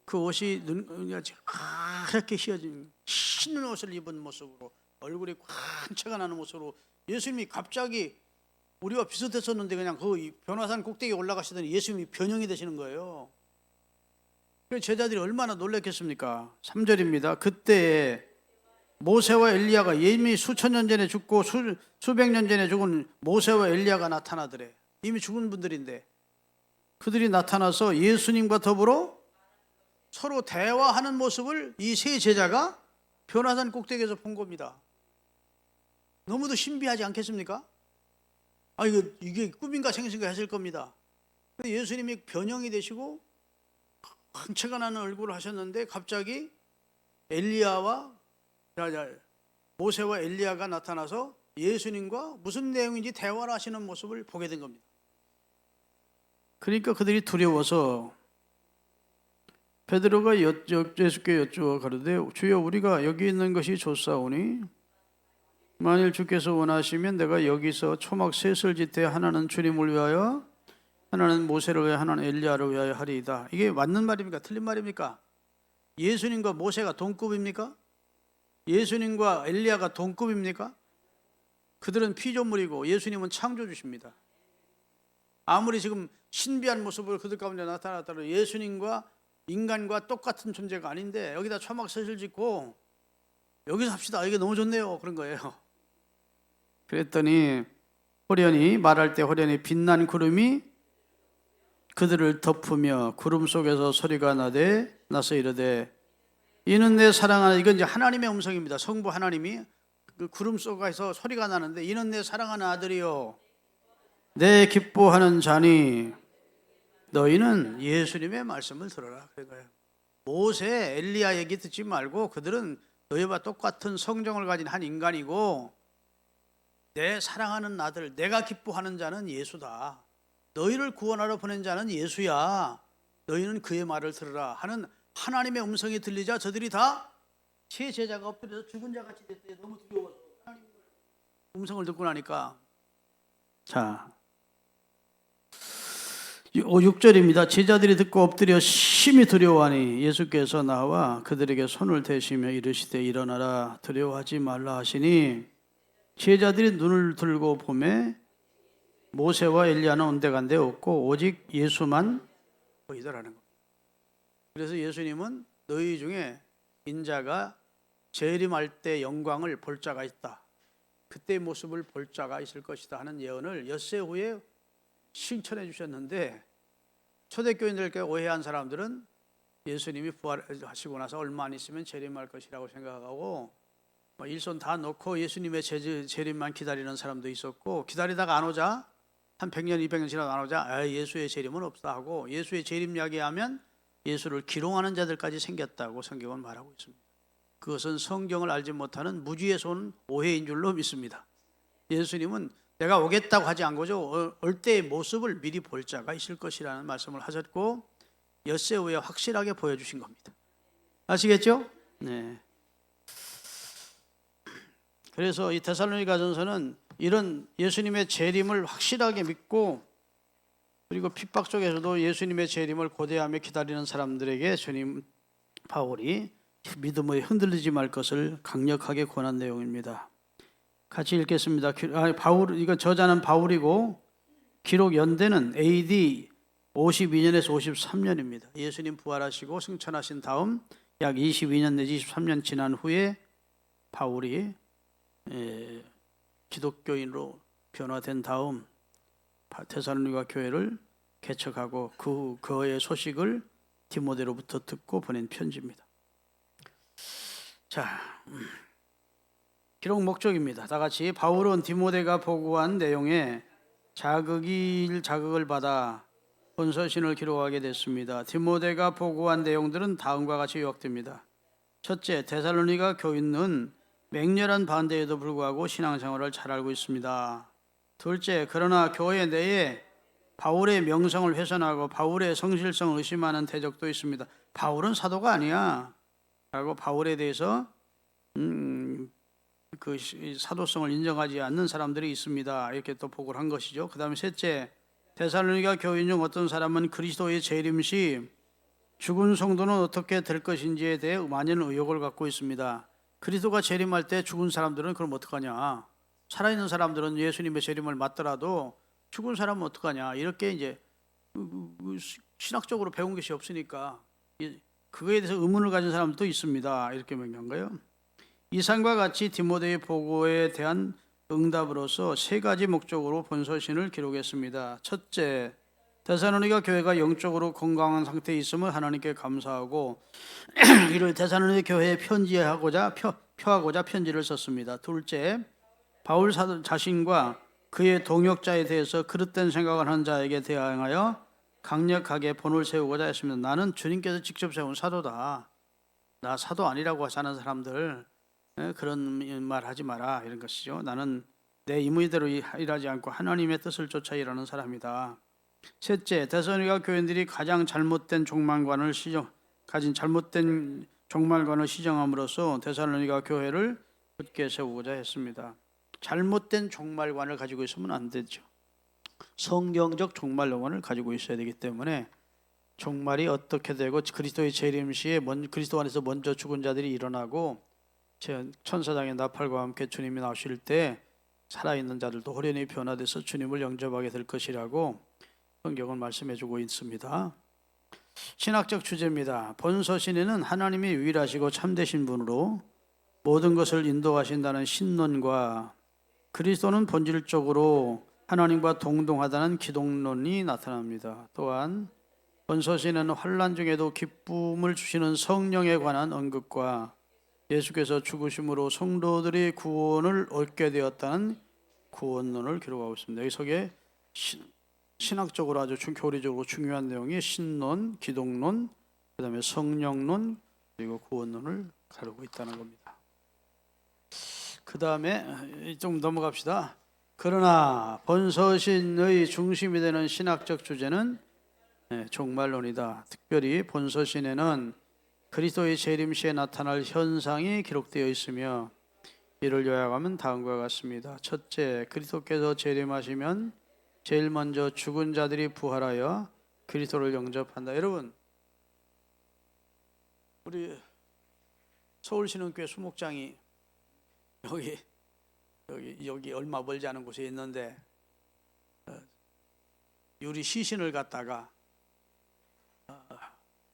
[SPEAKER 1] 그 옷이 눈같이 하얗게 희어진 흰 옷을 입은 모습으로 얼굴이 광채가 나는 모습으로 예수님이 갑자기 우리와 비슷했었는데 그냥 그 변화산 꼭대기에 올라가시더니 예수님이 변형이 되시는 거예요. 제자들이 얼마나 놀랐겠습니까? 3절입니다. 그때 모세와 엘리야가, 이미 수천 년 전에 죽고 수백 년 전에 죽은 모세와 엘리야가 나타나더래. 이미 죽은 분들인데 그들이 나타나서 예수님과 더불어 서로 대화하는 모습을 이 세 제자가 변화산 꼭대기에서 본 겁니다. 너무도 신비하지 않겠습니까? 이게 꿈인가 생신가 했을 겁니다. 예수님이 변형이 되시고 광채가 나는 얼굴을 하셨는데 갑자기 모세와 엘리야가 나타나서 예수님과 무슨 내용인지 대화를 하시는 모습을 보게 된 겁니다. 그러니까 그들이 두려워서 베드로가 예수께 여쭈어 가로되 주여 우리가 여기 있는 것이 좋사오니 만일 주께서 원하시면 내가 여기서 초막 셋을 짓되 하나는 주님을 위하여 하나는 모세를 위하여 하나는 엘리야를 위하여 하리이다. 이게 맞는 말입니까? 틀린 말입니까? 예수님과 모세가 동급입니까? 예수님과 엘리야가 동급입니까? 그들은 피조물이고 예수님은 창조주십니다. 아무리 지금 신비한 모습으로 그들 가운데 나타났다고 예수님과 인간과 똑같은 존재가 아닌데 여기다 초막 셋을 짓고 여기서 합시다. 이게 너무 좋네요. 그런 거예요. 그랬더니 말할 때 호련히 빛난 구름이 그들을 덮으며 구름 속에서 소리가 나서 이르되 이는 내 사랑하는, 이건 이제 하나님의 음성입니다. 성부 하나님이 그 구름 속에서 소리가 나는데 이는 내 사랑하는 아들이요 내 기뻐하는 자니 너희는 예수님의 말씀을 들어라. 그러니까요. 모세, 엘리야 얘기 듣지 말고 그들은 너희와 똑같은 성정을 가진 한 인간이고 내 사랑하는 아들, 내가 기뻐하는 자는 예수다. 너희를 구원하러 보낸 자는 예수야. 너희는 그의 말을 들으라 하는 하나님의 음성이 들리자 저들이 다 제 제자가 엎드려서 죽은 자 같이 됐대요. 너무 두려워서 하나님 음성을 듣고 나니까. 자, 6절입니다. 제자들이 듣고 엎드려 심히 두려워하니 예수께서 나와 그들에게 손을 대시며 이르시되 일어나라 두려워하지 말라 하시니 제자들이 눈을 들고 보매 모세와 엘리야는 온데간데 없고 오직 예수만 보이더라는 겁니다. 그래서 예수님은 너희 중에 인자가 재림할 때 영광을 볼 자가 있다. 그때의 모습을 볼 자가 있을 것이다 하는 예언을 엿새 후에 칭찬해 주셨는데 초대교인들께 오해한 사람들은 예수님이 부활하시고 나서 얼마 안 있으면 재림할 것이라고 생각하고 일손 다 놓고 예수님의 재림만 기다리는 사람도 있었고 기다리다가 안 오자 한 100년 200년 지나도 안 오자 예수의 재림은 없다 하고 예수의 재림 이야기하면 예수를 기롱하는 자들까지 생겼다고 성경은 말하고 있습니다. 그것은 성경을 알지 못하는 무지에서 온 오해인 줄로 믿습니다. 예수님은 내가 오겠다고 하지 않고죠. 올 때의 모습을 미리 볼 자가 있을 것이라는 말씀을 하셨고 엿새 후에 확실하게 보여주신 겁니다. 아시겠죠? 네. 그래서 이 데살로니가전서는 이런 예수님의 재림을 확실하게 믿고 그리고 핍박 속에서도 예수님의 재림을 고대하며 기다리는 사람들에게 주님 바울이 믿음에 흔들리지 말 것을 강력하게 권한 내용입니다. 같이 읽겠습니다. 이거 저자는 바울이고 기록 연대는 AD 52년에서 53년입니다. 예수님 부활하시고 승천하신 다음 약 22년 내지 23년 지난 후에 바울이 기독교인으로 변화된 다음 데살로니가 교회를 개척하고 그의 소식을 디모데로부터 듣고 보낸 편지입니다. 자, 기록 목적입니다. 다 같이 바울은 디모데가 보고한 내용에 자극을 받아 본서신을 기록하게 됐습니다. 디모데가 보고한 내용들은 다음과 같이 요약됩니다. 첫째, 데살로니가 교인은 맹렬한 반대에도 불구하고 신앙생활을 잘 알고 있습니다. 둘째, 그러나 교회 내에 바울의 명성을 훼손하고 바울의 성실성을 의심하는 대적도 있습니다. 바울은 사도가 아니야 라고 바울에 대해서 그 사도성을 인정하지 않는 사람들이 있습니다. 이렇게 또 보고를 한 것이죠. 그 다음에 셋째, 데살로니가 교인 중 어떤 사람은 그리스도의 재림 시 죽은 성도는 어떻게 될 것인지에 대해 많은 의혹을 갖고 있습니다. 그리스도가 재림할 때 죽은 사람들은 그럼 어떡하냐? 살아있는 사람들은 예수님의 재림을 맞더라도 죽은 사람은 어떡하냐? 이렇게 이제 신학적으로 배운 것이 없으니까 그거에 대해서 의문을 가진 사람도 있습니다. 이렇게 명명한 거예요. 이상과 같이 디모데의 보고에 대한 응답으로서 세 가지 목적으로 본서신을 기록했습니다. 첫째, 데살로니가 교회가 영적으로 건강한 상태에 있음을 하나님께 감사하고 이를 데살로니가 교회에 표하고자 편지를 썼습니다. 둘째, 바울 사도 자신과 그의 동역자에 대해서 그릇된 생각을 하는 자에게 대항하여 강력하게 본을 세우고자 했습니다. 나는 주님께서 직접 세운 사도다. 나 사도 아니라고 하는 사람들 그런 말 하지 마라 이런 것이죠. 나는 내 임의대로 일하지 않고 하나님의 뜻을 쫓아 일하는 사람이다. 셋째, 데살로니가 교인들이 가진 잘못된 종말관을 시정함으로써 데살로니가 교회를 굳게 세우고자 했습니다. 잘못된 종말관을 가지고 있으면 안 되죠. 성경적 종말론을 가지고 있어야 되기 때문에 종말이 어떻게 되고 그리스도의 재림 시에 그리스도 안에서 먼저 죽은 자들이 일어나고 천사장의 나팔과 함께 주님이 나오실 때 살아있는 자들도 호련히 변화돼서 주님을 영접하게 될 것이라고 성경은 말씀해주고 있습니다. 신학적 주제입니다. 본서신에는 하나님이 유일하시고 참되신 분으로 모든 것을 인도하신다는 신론과 그리스도는 본질적으로 하나님과 동등하다는 기독론이 나타납니다. 또한 본서신에는 환난 중에도 기쁨을 주시는 성령에 관한 언급과 예수께서 죽으심으로 성도들이 구원을 얻게 되었다는 구원론을 기록하고 있습니다. 여기 속에 신학적으로 아주 교리적으로 중요한 내용이 신론, 기독론, 그 다음에 성령론, 그리고 구원론을 가르고 있다는 겁니다. 그 다음에 좀 넘어갑시다. 그러나 본서신의 중심이 되는 신학적 주제는 종말론이다. 특별히 본서신에는 그리스도의 재림 시에 나타날 현상이 기록되어 있으며 이를 요약하면 다음과 같습니다. 첫째, 그리스도께서 재림하시면 제일 먼저 죽은 자들이 부활하여 그리스도를 영접한다. 여러분, 우리 서울신흥교회 수목장이 여기 얼마 멀지 않은 곳에 있는데 유리 시신을 갖다가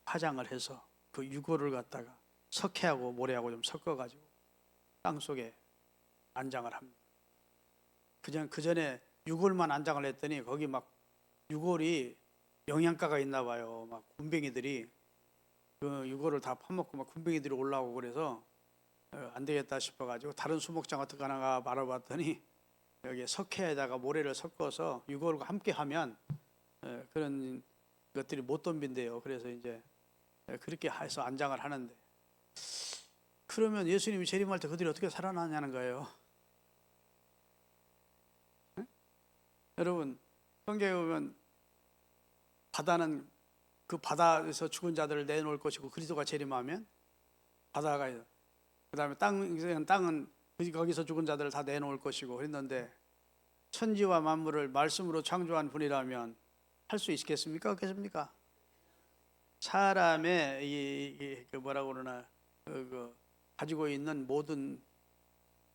[SPEAKER 1] 화장을 해서 그 유골을 갖다가 석회하고 모래하고 좀 섞어가지고 땅 속에 안장을 합니다. 그냥 그 전에 유골만 안장을 했더니 거기 막 유골이 영양가가 있나 봐요. 막 군뱅이들이 그 유골을 다 파먹고 막 군뱅이들이 올라오고 그래서 안 되겠다 싶어가지고 다른 수목장 어떻게 하나가 말아봤더니 여기 석회에다가 모래를 섞어서 유골과 함께 하면 그런 것들이 못 덤빈대요. 그래서 이제 그렇게 해서 안장을 하는데, 그러면 예수님이 재림할 때 그들이 어떻게 살아나냐는 거예요. 네? 여러분, 성경에 보면 바다는 그 바다에서 죽은 자들을 내놓을 것이고 그리스도가 재림하면 바다가, 그 다음에 땅은 거기서 죽은 자들을 다 내놓을 것이고 그랬는데, 천지와 만물을 말씀으로 창조한 분이라면 할 수 있겠습니까? 없겠습니까? 사람의 그 뭐라고 그러나 가지고 있는 모든,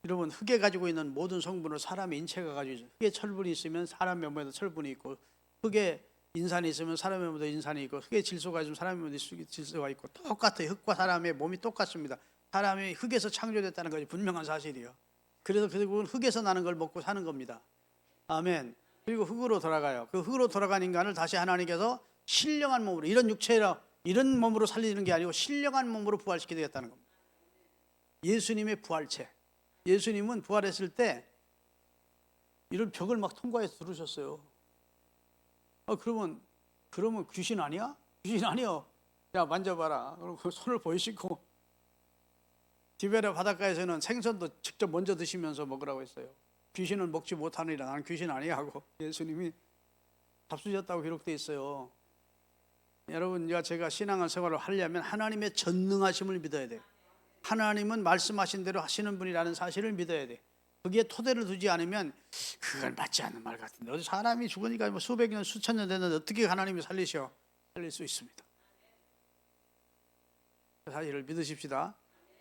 [SPEAKER 1] 여러분, 흙에 가지고 있는 모든 성분을 사람의 인체가 가지고 있어요. 흙에 철분이 있으면 사람의 몸에도 철분이 있고, 흙에 인산이 있으면 사람의 몸에도 인산이 있고, 흙에 질소가 있으면 사람의 몸에도 질소가 있고, 똑같아요. 흙과 사람의 몸이 똑같습니다. 사람이 흙에서 창조됐다는 것이 분명한 사실이에요. 그래서 결국은 흙에서 나는 걸 먹고 사는 겁니다. 아멘. 그리고 흙으로 돌아가요. 그 흙으로 돌아간 인간을 다시 하나님께서 신령한 몸으로, 이런 육체라 이런 몸으로 살리는 게 아니고 신령한 몸으로 부활시키게 되겠다는 겁니다. 예수님의 부활체. 예수님은 부활했을 때 이런 벽을 막 통과해서 들으셨어요. 그러면 귀신 아니야? 귀신 아니요. 야, 만져봐라. 그리고 손을 보이시고, 디베레 바닷가에서는 생선도 직접 먼저 드시면서 먹으라고 했어요. 귀신은 먹지 못하느니라. 나는 귀신 아니야 하고 예수님이 잡수셨다고 기록되어 있어요. 여러분, 제가 신앙생활을 하려면 하나님의 전능하심을 믿어야 돼요. 하나님은 말씀하신 대로 하시는 분이라는 사실을 믿어야 돼요. 거기에 토대를 두지 않으면 그건 맞지 않는 말 같은데, 어디 사람이 죽으니까 뭐 수백 년 수천 년 됐는데 어떻게 하나님이 살릴 수 있습니다. 그 사실을 믿으십시다.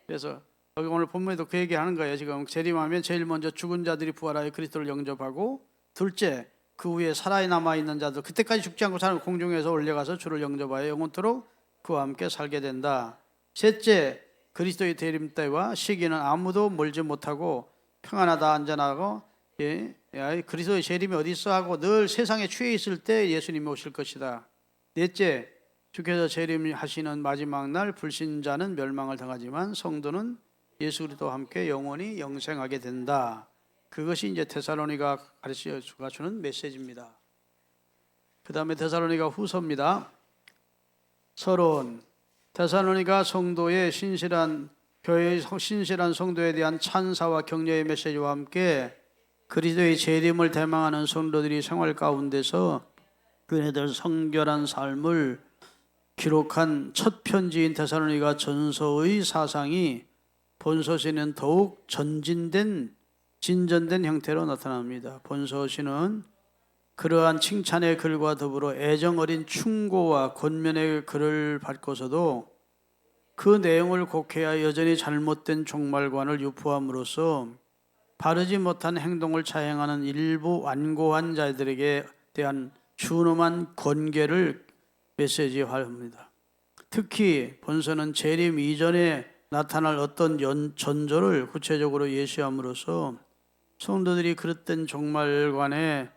[SPEAKER 1] 그래서 여기 오늘 본문에도 그 얘기하는 거예요. 지금 재림하면 제일 먼저 죽은 자들이 부활하여 그리스도를 영접하고, 둘째, 그 후에 살아남아 있는 자들, 그때까지 죽지 않고 사는 공중에서 올려가서 주를 영접하여 영원토록 그와 함께 살게 된다. 셋째, 그리스도의 재림 때와 시기는 아무도 멀지 못하고 평안하다, 안전하고, 그리스도의 재림이 어디 있어 하고 늘 세상에 취해 있을 때 예수님이 오실 것이다. 넷째, 주께서 재림하시는 마지막 날 불신자는 멸망을 당하지만 성도는 예수 그리스도와 함께 영원히 영생하게 된다. 그것이 이제 데살로니가 가르쳐 주는 메시지입니다. 그 다음에 데살로니가 후서입니다. 서론. 데살로니가 성도의 교회의 신실한 성도에 대한 찬사와 격려의 메시지와 함께 그리스도의 재림을 대망하는 성도들이 생활 가운데서 그네들 성결한 삶을 기록한 첫 편지인 데살로니가 전서의 사상이 본서시는 더욱 진전된 형태로 나타납니다. 본서시는 그러한 칭찬의 글과 더불어 애정 어린 충고와 권면의 글을 받고서도 그 내용을 곡해야 여전히 잘못된 종말관을 유포함으로써 바르지 못한 행동을 자행하는 일부 완고한 자들에게 대한 준엄한 권계를 메시지화합니다. 특히 본서는 재림 이전에 나타날 어떤 전조를 구체적으로 예시함으로써 성도들이 그릇된 종말관에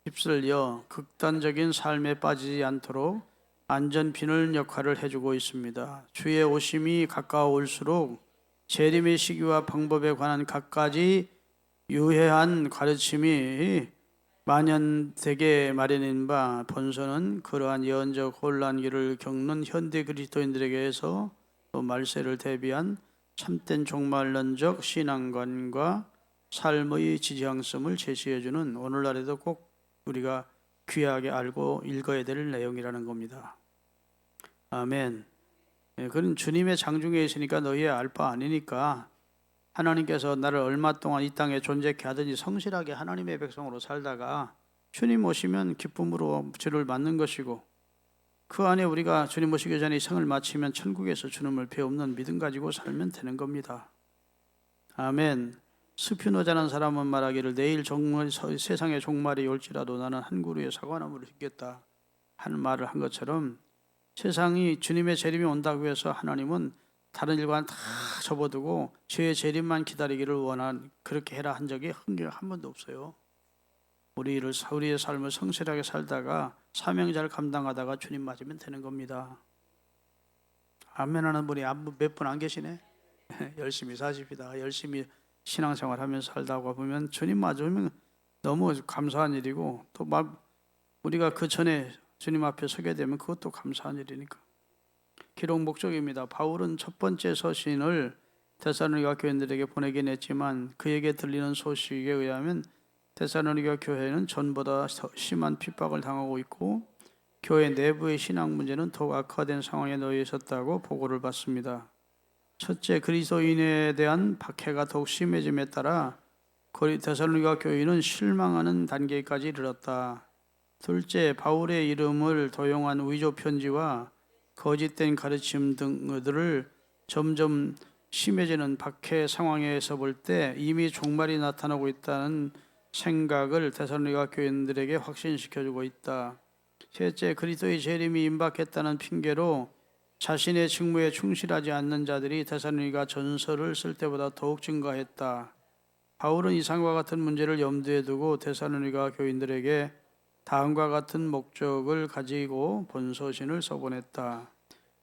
[SPEAKER 1] 휩쓸려 극단적인 삶에 빠지지 않도록 안전비늘 역할을 해주고 있습니다. 주의 오심이 가까워올수록 재림의 시기와 방법에 관한 갖가지 유해한 가르침이 만연되게 마련인 바, 본서는 그러한 예언적 혼란기를 겪는 현대 그리스도인들에게서 또 말세를 대비한 참된 종말론적 신앙관과 삶의 지지향성을 제시해주는 오늘날에도 꼭 우리가 귀하게 알고 읽어야 될 내용이라는 겁니다. 아멘. 그는 주님의 장중에 있으니까 너희의 알 바 아니니까 하나님께서 나를 얼마 동안 이 땅에 존재케 하든지 성실하게 하나님의 백성으로 살다가 주님 오시면 기쁨으로 주를 맞는 것이고 그 안에 우리가 주님 오시기 전에 이 생을 마치면 천국에서 주님을 배우는 믿음 가지고 살면 되는 겁니다. 아멘. 스피노자라는 사람은 말하기를 내일 세상의 종말이 올지라도 나는 한 그루의 사과나무를 심겠다 하는 말을 한 것처럼 세상이 주님의 재림이 온다고 해서 하나님은 다른 일과는 다 접어두고 주의 재림만 기다리기를 원한 그렇게 해라 한 적이 한 번도 없어요. 우리의 삶을 성실하게 살다가 사명자를 감당하다가 주님 맞으면 되는 겁니다. 아멘 하는 분이 몇 분 안 계시네. 열심히 사십니다. 열심히 신앙생활 하면서 살다가 보면 주님 맞으면 너무 감사한 일이고 또 우리가 그 전에 주님 앞에 서게 되면 그것도 감사한 일이니까. 기록 목적입니다. 바울은 첫 번째 서신을 데살로니가 교인들에게 보내긴 했지만 그에게 들리는 소식에 의하면 데살로니가 교회는 전보다 심한 핍박을 당하고 있고 교회 내부의 신앙 문제는 더욱 악화된 상황에 놓여 있었다고 보고를 받습니다. 첫째, 그리스도인에 대한 박해가 더욱 심해짐에 따라 데살로니가 교인은 실망하는 단계까지 이르렀다. 둘째, 바울의 이름을 도용한 위조 편지와 거짓된 가르침 등들을 점점 심해지는 박해 상황에서 볼 때 이미 종말이 나타나고 있다는 생각을 데살로니가 교인들에게 확신시켜주고 있다. 셋째, 그리스도의 재림이 임박했다는 핑계로 자신의 직무에 충실하지 않는 자들이 데살로니가 전서를 쓸 때보다 더욱 증가했다. 바울은 이상과 같은 문제를 염두에 두고 데살로니가 교인들에게 다음과 같은 목적을 가지고 본서신을 써보냈다.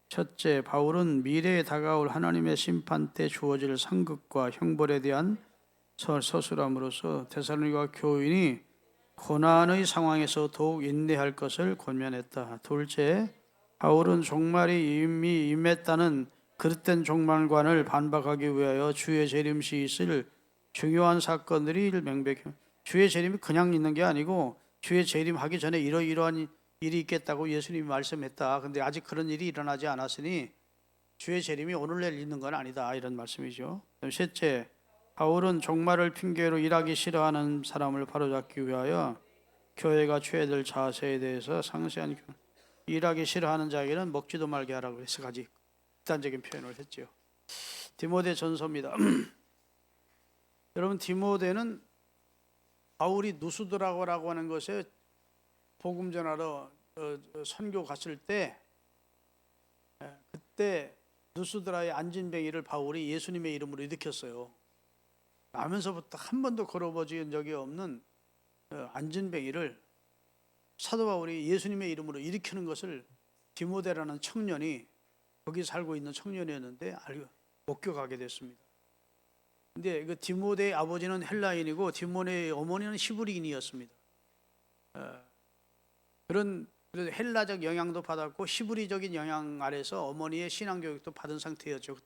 [SPEAKER 1] 첫째, 바울은 미래에 다가올 하나님의 심판 때 주어질 상급과 형벌에 대한 서술함으로써 데살로니가 교인이 고난의 상황에서 더욱 인내할 것을 권면했다. 둘째, 바울은 종말이 이미 임했다는 그릇된 종말관을 반박하기 위하여 주의 재림 시 있을 중요한 사건들이 명백해. 주의 재림이 그냥 있는 게 아니고 주의 재림하기 전에 이러이러한 일이 있겠다고 예수님이 말씀했다. 근데 아직 그런 일이 일어나지 않았으니 주의 재림이 오늘 내일 있는 건 아니다. 이런 말씀이죠. 셋째, 바울은 종말을 핑계로 일하기 싫어하는 사람을 바로잡기 위하여 교회가 취해야 될 자세에 대해서 상세한 일하기 싫어하는 자에게는 먹지도 말게 하라고 해서 가지 극단적인 표현을 했죠. 디모데 전서입니다. 여러분, 디모데는 바울이 누수드라고라고 하는 것에 복음 전하러 선교 갔을 때 그때 누수드라의 안진뱅이를 바울이 예수님의 이름으로 일으켰어요. 나면서부터 한 번도 걸어보진 적이 없는 안진뱅이를 사도 바울이 예수님의 이름으로 일으키는 것을 디모데라는 청년이 거기 살고 있는 청년이었는데 목격하게 됐습니다. 근데 그 디모데의 아버지는 헬라인이고 디모데의 어머니는 히브리인이었습니다. 그런 헬라적 영향도 받았고 히브리적인 영향 아래서 어머니의 신앙 교육도 받은 상태였죠.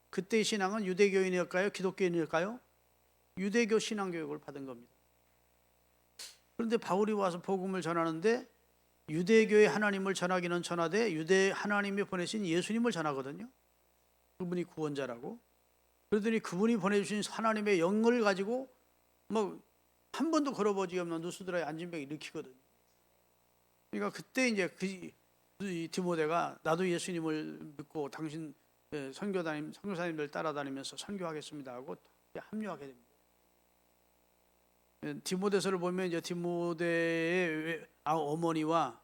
[SPEAKER 1] 그때의 신앙은 유대교인이었까요? 기독교인일까요? 유대교 신앙 교육을 받은 겁니다. 그런데 바울이 와서 복음을 전하는데 유대교의 하나님을 전하기는 전하되 유대 하나님이 보내신 예수님을 전하거든요. 그분이 구원자라고. 그러더니 그분이 보내주신 하나님의 영을 가지고 한 번도 걸어보지 없는 누수드라의 안진병을 일으키거든요. 그러니까 그때 이제 이 디모데가 나도 예수님을 믿고 당신 선교사님들 따라다니면서 선교하겠습니다 하고 합류하게 됩니다. 디모데서를 보면 이제 디모데의 어머니와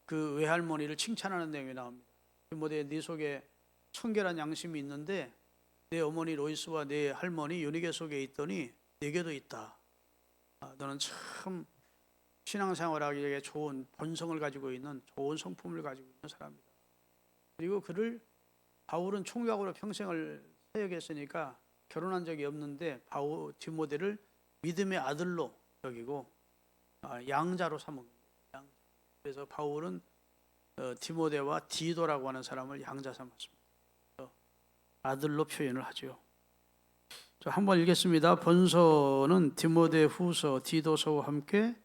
[SPEAKER 1] 그 외할머니를 칭찬하는 내용이 나옵니다. 디모데, 네 속에 청결한 양심이 있는데 내 어머니 로이스와 내 할머니 유니게 속에 있더니 내게도 있다. 너는 참 신앙생활하기에 좋은 본성을 가지고 있는 좋은 성품을 가지고 있는 사람이다. 그리고 바울은 총각으로 평생을 사역했으니까 결혼한 적이 없는데 디모데를 믿음의 아들로 여기고 양자로 삼은 거예요. 그래서 바울은 디모데와 디도라고 하는 사람을 양자 삼았습니다. 아들로 표현을 하죠. 한번 읽겠습니다. 본서는 디모데후서, 디도서와 함께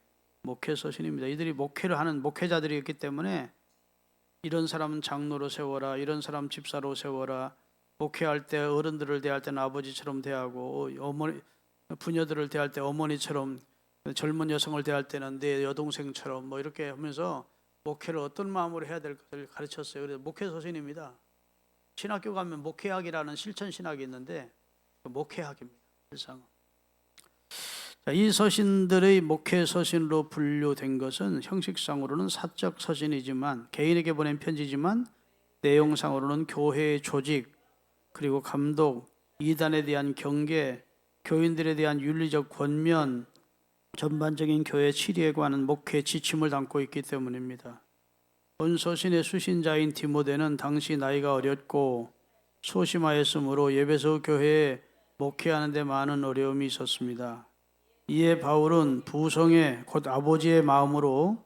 [SPEAKER 1] 목회 서신입니다. 이들이 목회를 하는 목회자들이었기 때문에 이런 사람은 장로로 세워라, 이런 사람 집사로 세워라, 목회할 때 어른들을 대할 때는 아버지처럼 대하고, 어머니 부녀들을 대할 때 어머니처럼, 젊은 여성을 대할 때는 내 여동생처럼 뭐 이렇게 하면서 목회를 어떤 마음으로 해야 될 것을 가르쳤어요. 그래서 목회 서신입니다. 신학교 가면 목회학이라는 실천 신학이 있는데 목회학입니다. 실상은. 이 서신들의 목회 서신으로 분류된 것은 형식상으로는 사적 서신이지만, 개인에게 보낸 편지지만, 내용상으로는 교회의 조직, 그리고 감독, 이단에 대한 경계, 교인들에 대한 윤리적 권면, 전반적인 교회 치리에 관한 목회 지침을 담고 있기 때문입니다. 본 서신의 수신자인 디모데는 당시 나이가 어렸고 소심하였으므로 예배소 교회에 목회하는 데 많은 어려움이 있었습니다. 이에 바울은 부성의 곧 아버지의 마음으로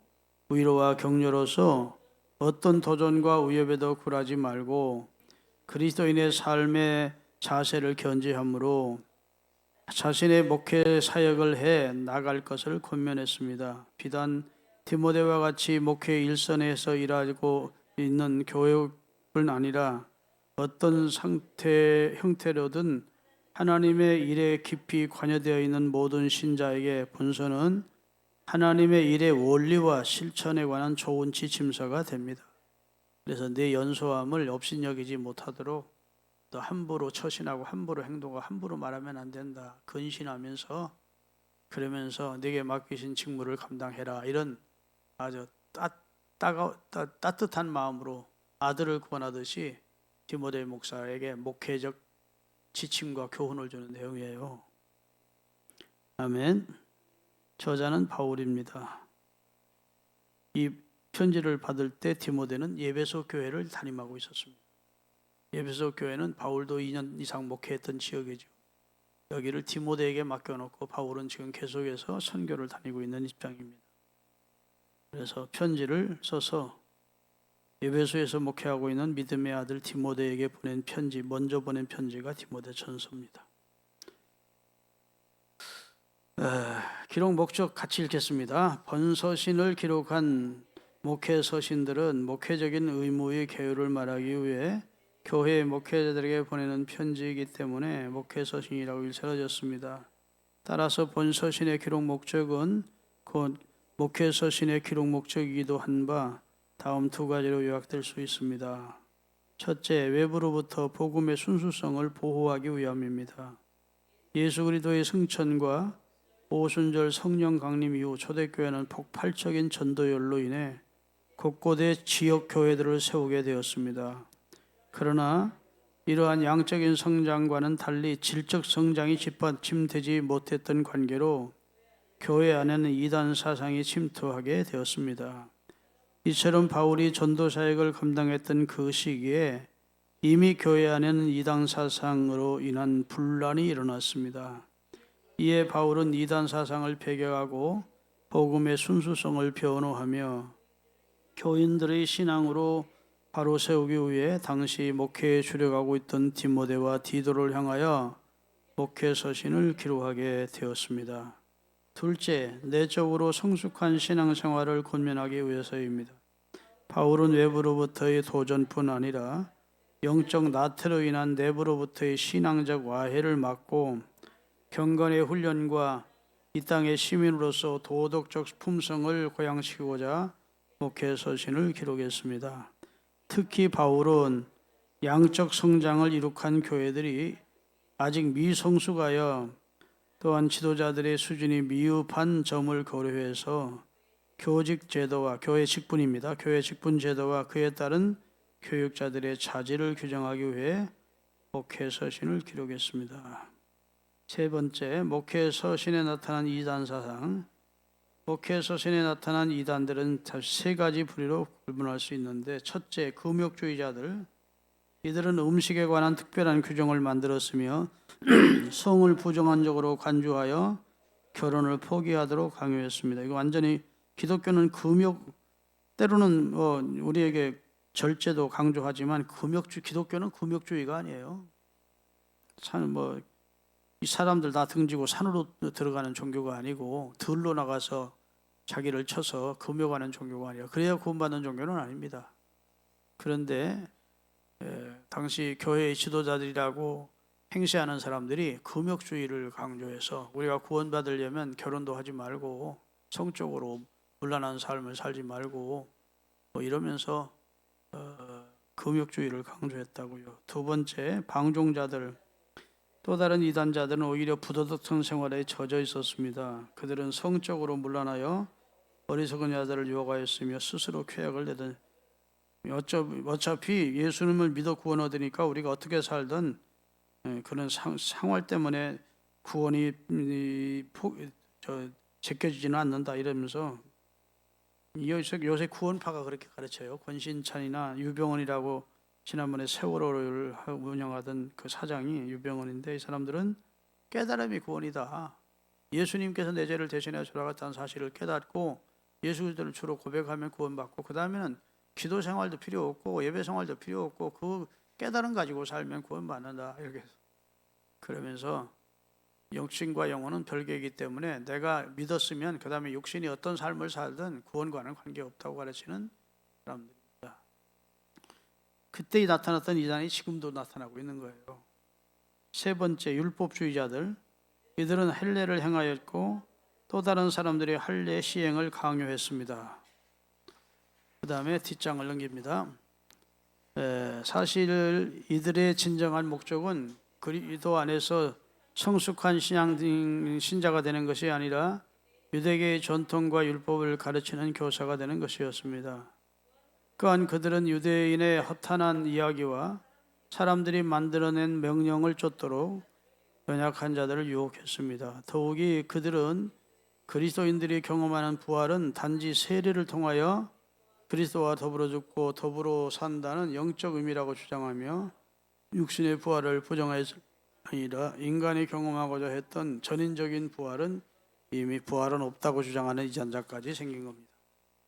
[SPEAKER 1] 위로와 격려로서 어떤 도전과 위협에도 굴하지 말고 그리스도인의 삶의 자세를 견지함으로 자신의 목회 사역을 해 나갈 것을 권면했습니다. 비단 디모데와 같이 목회 일선에서 일하고 있는 교회뿐 아니라 어떤 형태로든 하나님의 일에 깊이 관여되어 있는 모든 신자에게 본서는 하나님의 일의 원리와 실천에 관한 좋은 지침서가 됩니다. 그래서 내 연소함을 업신여기지 못하도록 또 함부로 처신하고 함부로 행동하고 함부로 말하면 안 된다. 근신하면서 그러면서 내게 맡기신 직무를 감당해라. 이런 아주 따뜻한 마음으로 아들을 구원하듯이 디모데 목사에게 목회적 지침과 교훈을 주는 내용이에요. 아멘. 저자는 바울입니다. 이 편지를 받을 때 디모데는 예배소 교회를 담임하고 있었습니다. 예배소 교회는 바울도 2년 이상 목회했던 지역이죠. 여기를 디모데에게 맡겨놓고 바울은 지금 계속해서 선교를 다니고 있는 입장입니다. 그래서 편지를 써서 예배소에서 목회하고 있는 믿음의 아들 디모데에게 보낸 편지, 먼저 보낸 편지가 디모데전서입니다. 기록 목적 같이 읽겠습니다. 본서신을 기록한 목회 서신들은 목회적인 의무의 계율을 말하기 위해 교회 목회자들에게 보내는 편지이기 때문에 목회 서신이라고 일컬어졌습니다. 따라서 본서신의 기록 목적은 곧 목회 서신의 기록 목적이기도 한 바 다음 두 가지로 요약될 수 있습니다. 첫째, 외부로부터 복음의 순수성을 보호하기 위함입니다. 예수 그리스도의 승천과 오순절 성령 강림 이후 초대교회는 폭발적인 전도열로 인해 곳곳에 지역 교회들을 세우게 되었습니다. 그러나 이러한 양적인 성장과는 달리 질적 성장이 뒷받침되지 못했던 관계로 교회 안에는 이단 사상이 침투하게 되었습니다. 이처럼 바울이 전도 사역을 감당했던 그 시기에 이미 교회 안에는 이단 사상으로 인한 분란이 일어났습니다. 이에 바울은 이단 사상을 배격하고 복음의 순수성을 변호하며 교인들의 신앙으로 바로 세우기 위해 당시 목회에 주력하고 있던 디모데와 디도를 향하여 목회 서신을 기록하게 되었습니다. 둘째, 내적으로 성숙한 신앙생활을 권면하기 위해서입니다. 바울은 외부로부터의 도전뿐 아니라 영적 나태로 인한 내부로부터의 신앙적 와해를 막고 경건의 훈련과 이 땅의 시민으로서 도덕적 품성을 고양시키고자 목회 서신을 기록했습니다. 특히 바울은 양적 성장을 이룩한 교회들이 아직 미성숙하여 또한 지도자들의 수준이 미흡한 점을 고려해서 교직 제도와 교회 직분입니다. 교회 직분 제도와 그에 따른 교육자들의 자질을 규정하기 위해 목회 서신을 기록했습니다. 세 번째, 목회 서신에 나타난 이단 사상. 목회 서신에 나타난 이단들은 세 가지 부류로 구분할 수 있는데, 첫째, 금욕주의자들. 이들은 음식에 관한 특별한 규정을 만들었으며 성을 부정한적으로 간주하여 결혼을 포기하도록 강요했습니다. 이거 완전히 기독교는 금욕, 때로는 우리에게 절제도 강조하지만 기독교는 금욕주의가 아니에요. 이 사람들 다 등지고 산으로 들어가는 종교가 아니고 들로 나가서 자기를 쳐서 금욕하는 종교가 아니라 그래야 구원받는 종교는 아닙니다. 그런데 당시 교회의 지도자들이라고 행세하는 사람들이 금욕주의를 강조해서 우리가 구원받으려면 결혼도 하지 말고 성적으로 문란한 삶을 살지 말고 뭐 이러면서 금욕주의를 강조했다고요. 두 번째, 방종자들, 또 다른 이단자들은 오히려 부도덕한 생활에 젖어 있었습니다. 그들은 성적으로 문란하여 어리석은 자들을 유혹하였으며 스스로 쾌락을 내던 어차피 예수님을 믿어 구원 얻으니까 우리가 어떻게 살든 그런 생활 때문에 구원이 제껴지지는 않는다 이러면서 요새 구원파가 그렇게 가르쳐요. 권신찬이나 유병원이라고 지난번에 세월호를 운영하던 그 사장이 유병원인데 이 사람들은 깨달음이 구원이다. 예수님께서 내 죄를 대신해 돌아갔다는 사실을 깨닫고 예수 그리스도를 주로 고백하면 구원받고 그 다음에는 기도 생활도 필요 없고 예배 생활도 필요 없고 그 깨달음 가지고 살면 구원받는다 이렇게 그러면서 영신과 영혼은 별개이기 때문에 내가 믿었으면 그 다음에 육신이 어떤 삶을 살든 구원과는 관계없다고 가르치는 사람들입니다. 그때 나타났던 이단이 지금도 나타나고 있는 거예요. 세 번째, 율법주의자들. 이들은 할례를 행하였고 또 다른 사람들이 할례 시행을 강요했습니다. 그 다음에 뒷장을 넘깁니다. 사실 이들의 진정한 목적은 그리스도 안에서 성숙한 신자가 되는 것이 아니라 유대계의 전통과 율법을 가르치는 교사가 되는 것이었습니다. 또한 그들은 유대인의 허탄한 이야기와 사람들이 만들어낸 명령을 쫓도록 연약한 자들을 유혹했습니다. 더욱이 그들은 그리스도인들이 경험하는 부활은 단지 세례를 통하여 그리스도와 더불어 죽고 더불어 산다는 영적 의미라고 주장하며 육신의 부활을 부정했을 아니라 인간이 경험하고자 했던 전인적인 부활은 이미 부활은 없다고 주장하는 이단자까지 생긴 겁니다.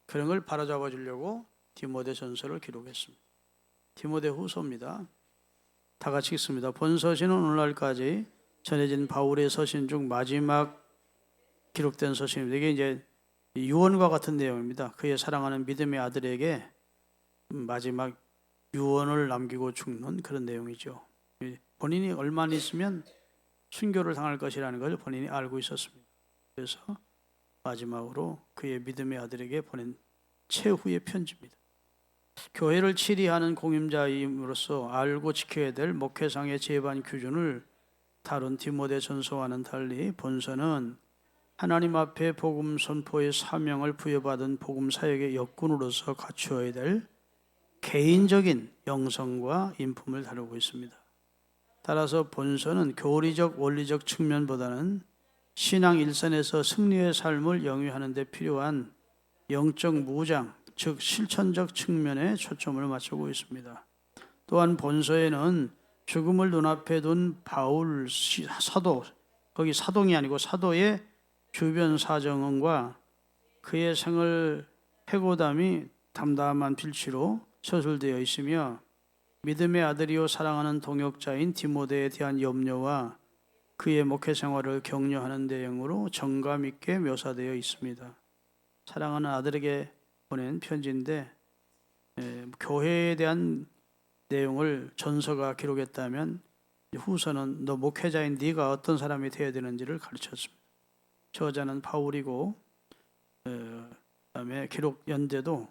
[SPEAKER 1] 그런 걸 바로잡아 주려고 디모데전서를 기록했습니다. 디모데후서입니다. 다 같이 읽습니다. 본 서신은 오늘날까지 전해진 바울의 서신 중 마지막 기록된 서신입니다. 이게 이제 유언과 같은 내용입니다. 그의 사랑하는 믿음의 아들에게 마지막 유언을 남기고 죽는 그런 내용이죠. 본인이 얼마나 있으면 순교를 당할 것이라는 걸 본인이 알고 있었습니다. 그래서 마지막으로 그의 믿음의 아들에게 보낸 최후의 편지입니다. 교회를 치리하는 공임자임으로써 알고 지켜야 될 목회상의 제반 규준을 다룬 디모데전서와는 달리 본서는 하나님 앞에 복음 선포의 사명을 부여받은 복음 사역의 역군으로서 갖추어야 될 개인적인 영성과 인품을 다루고 있습니다. 따라서 본서는 교리적 원리적 측면보다는 신앙 일선에서 승리의 삶을 영위하는 데 필요한 영적 무장, 즉 실천적 측면에 초점을 맞추고 있습니다. 또한 본서에는 죽음을 눈앞에 둔 바울 사도, 거기 사동이 아니고 사도의 주변 사정과 그의 생을 해고담이 담담한 필치로 서술되어 있으며 믿음의 아들이요 사랑하는 동역자인 디모데에 대한 염려와 그의 목회 생활을 격려하는 내용으로 정감 있게 묘사되어 있습니다. 사랑하는 아들에게 보낸 편지인데 교회에 대한 내용을 전서가 기록했다면 후서는 너 목회자인 네가 어떤 사람이 되어야 되는지를 가르쳤습니다. 저자는 바울이고 그다음에 기록 연대도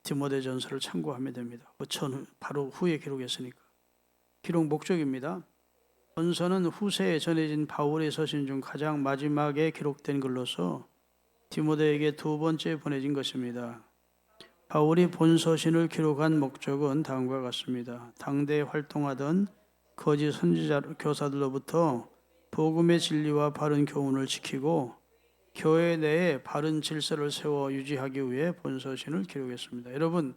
[SPEAKER 1] 디모데전서를 참고하면 됩니다. 바로 후에 기록했으니까. 기록 목적입니다. 전서는 후세에 전해진 바울의 서신 중 가장 마지막에 기록된 글로서 디모데에게 두 번째 보내진 것입니다. 바울이 본 서신을 기록한 목적은 다음과 같습니다. 당대에 활동하던 거짓 선지자 교사들로부터 복음의 진리와 바른 교훈을 지키고 교회 내에 바른 질서를 세워 유지하기 위해 본 서신을 기록했습니다. 여러분,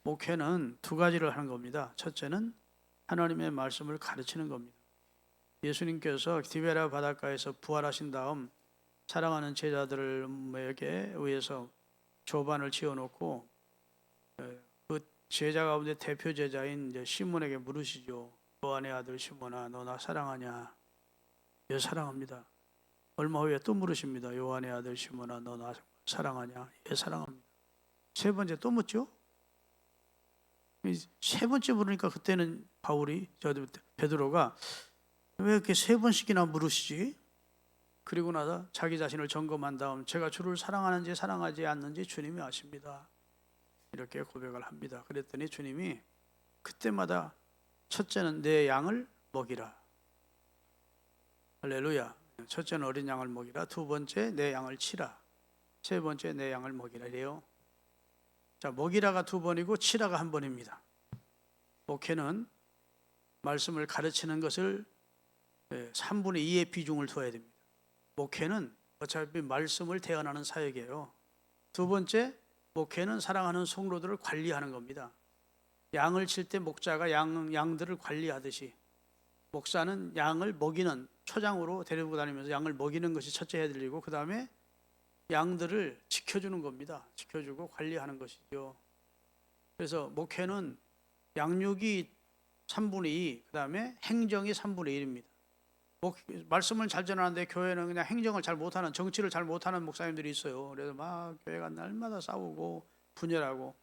[SPEAKER 1] 목회는 두 가지를 하는 겁니다. 첫째는 하나님의 말씀을 가르치는 겁니다. 예수님께서 디베라 바닷가에서 부활하신 다음 사랑하는 제자들에게 의해서 조반을 지어놓고 그 제자 가운데 대표 제자인 시몬에게 물으시죠. 요한의 아들 시몬아, 너 나 사랑하냐? 예, 사랑합니다. 얼마 후에 또 물으십니다. 요한의 아들 시몬아, 너 나 사랑하냐? 예, 사랑합니다. 세 번째 또 묻죠? 세 번째 물으니까 그때는 베드로가 왜 이렇게 세 번씩이나 물으시지? 그리고 나서 자기 자신을 점검한 다음 제가 주를 사랑하는지 사랑하지 않는지 주님이 아십니다. 이렇게 고백을 합니다. 그랬더니 주님이 그때마다 첫째는 내 양을 먹이라. 할렐루야. 첫째는 어린 양을 먹이라. 두 번째 내 양을 치라. 세 번째 내 양을 먹이라 이래요. 자, 먹이라가 두 번이고 치라가 한 번입니다. 목회는 말씀을 가르치는 것을 3분의 2의 비중을 둬야 됩니다. 목회는 어차피 말씀을 대언하는 사역이에요. 두 번째, 목회는 사랑하는 성도들을 관리하는 겁니다. 양을 칠 때 목자가 양들을 관리하듯이 목사는 양을 먹이는 초장으로 데리고 다니면서 양을 먹이는 것이 첫째 해드리고 그 다음에 양들을 지켜주는 겁니다. 지켜주고 관리하는 것이죠. 그래서 목회는 양육이 3분의 2, 그 다음에 행정이 3분의 1입니다. 말씀을 잘 전하는데 교회는 그냥 행정을 잘 못하는, 정치를 잘 못하는 목사님들이 있어요. 그래서 막 교회가 날마다 싸우고 분열하고.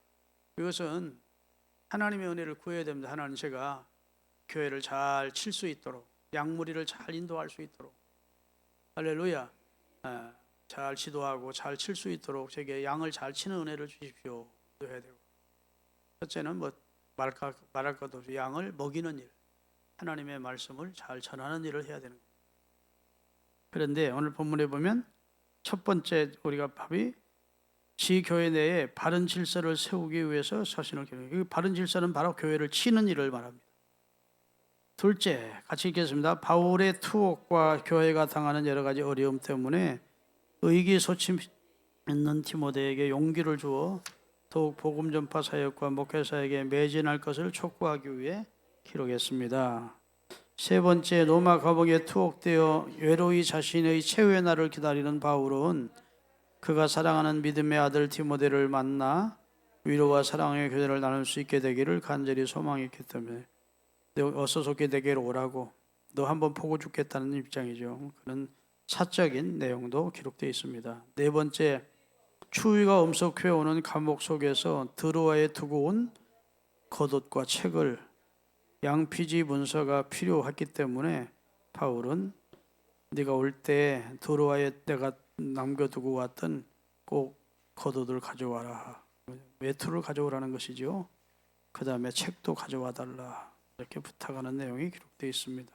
[SPEAKER 1] 이것은 하나님의 은혜를 구해야 됩니다. 하나님, 제가 교회를 잘 칠 수 있도록, 양무리를 잘 인도할 수 있도록, 할렐루야, 잘 지도하고 잘 칠 수 있도록 제게 양을 잘 치는 은혜를 주십시오. 해야 되고, 첫째는 말할 것 없이 양을 먹이는 일, 하나님의 말씀을 잘 전하는 일을 해야 되는 거예요. 그런데 오늘 본문에 보면 첫 번째 우리가 답이 지 교회 내에 바른 질서를 세우기 위해서 서신을 기록해요. 이 바른 질서는 바로 교회를 치는 일을 말합니다. 둘째, 같이 읽겠습니다. 바울의 투옥과 교회가 당하는 여러 가지 어려움 때문에 의기소침 있는 디모데에게 용기를 주어 더욱 복음 전파 사역과 목회 사역에 매진할 것을 촉구하기 위해 기록했습니다. 세 번째, 로마 감옥에 투옥되어 외로이 자신의 최후의 날을 기다리는 바울은 그가 사랑하는 믿음의 아들 디모데를 만나 위로와 사랑의 교제를 나눌 수 있게 되기를 간절히 소망했기 때문에 너 어서 속게 되기를 오라고, 너 한번 보고 죽겠다는 입장이죠. 그런 사적인 내용도 기록되어 있습니다. 네 번째, 추위가 엄속해 오는 감옥 속에서 드로아에 두고 온 겉옷과 책을 양피지 문서가 필요했기 때문에 바울은 네가 올 때 드로아에 내가 남겨두고 왔던 꼭 겉옷을 가져와라, 외투를 가져오라는 것이죠. 그 다음에 책도 가져와 달라, 이렇게 부탁하는 내용이 기록되어 있습니다.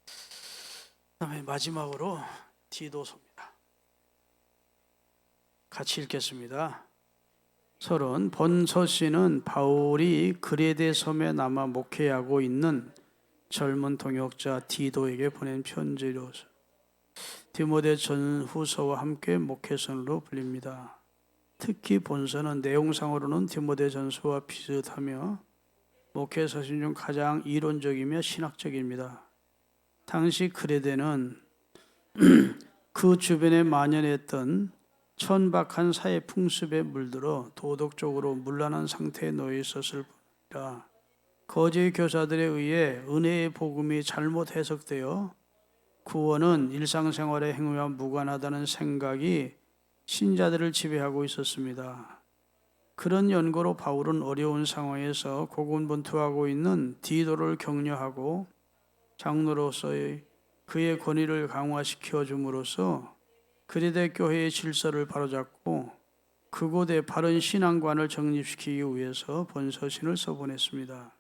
[SPEAKER 1] 그 다음에 마지막으로 디도서입니다. 같이 읽겠습니다. 본 서신은 바울이 그레데 섬에 남아 목회하고 있는 젊은 동역자 디도에게 보낸 편지로서 디모데 전후서와 함께 목회서로 불립니다. 특히 본서는 내용상으로는 디모데 전서와 비슷하며 목회 서신 중 가장 이론적이며 신학적입니다. 당시 그레데는 그 주변에 만연했던 천박한 사회 풍습에 물들어 도덕적으로 문란한 상태에 놓여 있었을 뿐이라 거짓 교사들에 의해 은혜의 복음이 잘못 해석되어 구원은 일상생활의 행위와 무관하다는 생각이 신자들을 지배하고 있었습니다. 그런 연고로 바울은 어려운 상황에서 고군분투하고 있는 디도를 격려하고 장로로서의 그의 권위를 강화시켜 줌으로써 그레데 교회의 질서를 바로잡고 그곳에 바른 신앙관을 정립시키기 위해서 본서신을 써보냈습니다.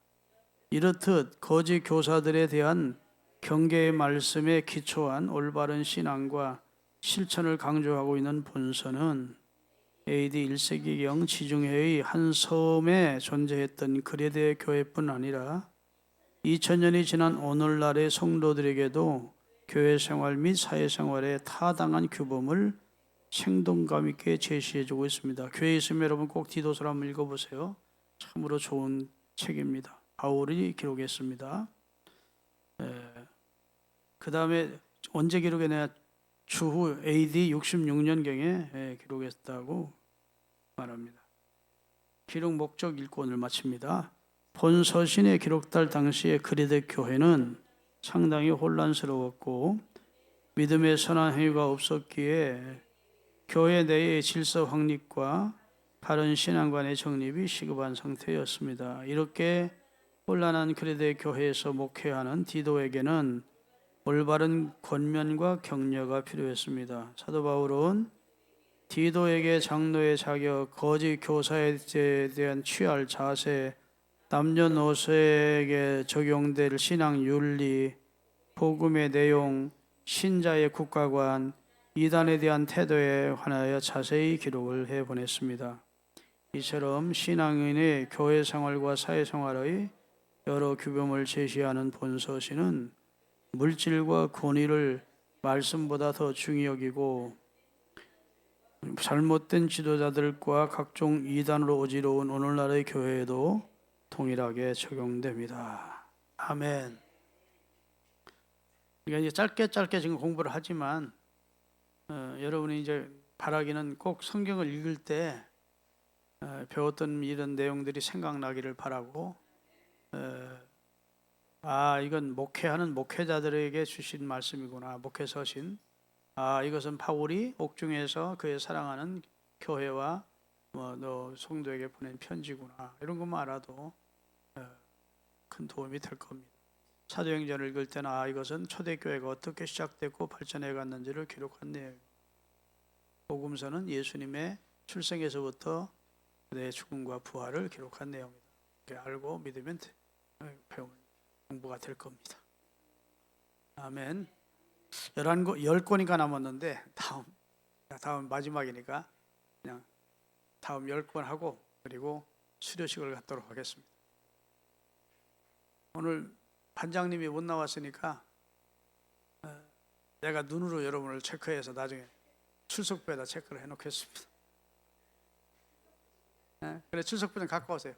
[SPEAKER 1] 이렇듯 거짓 교사들에 대한 경계의 말씀에 기초한 올바른 신앙과 실천을 강조하고 있는 본서는 AD 1세기경 지중해의 한 섬에 존재했던 그레데 교회뿐 아니라 2000년이 지난 오늘날의 성도들에게도 교회 생활 및 사회생활에 타당한 규범을 생동감 있게 제시해주고 있습니다. 교회에 있으면 여러분 꼭 디도서를 한번 읽어보세요. 참으로 좋은 책입니다. 바울이 기록했습니다. 그 다음에 언제 기록했냐, 추후 AD 66년경에 기록했다고 말합니다. 기록 목적 읽고 오늘 마칩니다. 본 서신에 기록될 당시의 그레데 교회는 상당히 혼란스러웠고 믿음의 선한 행위가 없었기에 교회 내의 질서 확립과 바른 신앙관의 정립이 시급한 상태였습니다. 이렇게 혼란한 그리스도의 교회에서 목회하는 디도에게는 올바른 권면과 격려가 필요했습니다. 사도 바울은 디도에게 장로의 자격, 거짓 교사에 대한 취할 자세, 남녀노소에게 적용될 신앙 윤리, 복음의 내용, 신자의 국가관, 이단에 대한 태도에 관하여 자세히 기록을 해 보냈습니다. 이처럼 신앙인의 교회 생활과 사회 생활의 여러 규범을 제시하는 본서신은 물질과 권위를 말씀보다 더 중히 여기고 잘못된 지도자들과 각종 이단으로 어지러운 오늘날의 교회에도 동일하게 적용됩니다. 아멘. 그러니까 이제 짧게 지금 공부를 하지만 여러분이 이제 바라기는 꼭 성경을 읽을 때 배웠던 이런 내용들이 생각나기를 바라고 이건 목회하는 목회자들에게 주신 말씀이구나. 목회서신. 이것은 바울이 옥중에서 그의 사랑하는 교회와 너 성도에게 보낸 편지구나. 이런 것만 알아도 큰 도움이 될 겁니다. 사도행전을 읽을 때는 이것은 초대교회가 어떻게 시작됐고 발전해 갔는지를 기록한 내용. 복음서는 예수님의 출생에서부터 그의 죽음과 부활을 기록한 내용이다. 이렇게 알고 믿으면 배우는 공부가 될 겁니다. 아멘. 10권이가 남았는데 다음 마지막이니까 그냥 다음 10권 하고 그리고 수료식을 갖도록 하겠습니다. 오늘 반장님이 못 나왔으니까 내가 눈으로 여러분을 체크해서 나중에 출석부에다 체크를 해놓겠습니다. 그래 출석부 좀 갖고 오세요.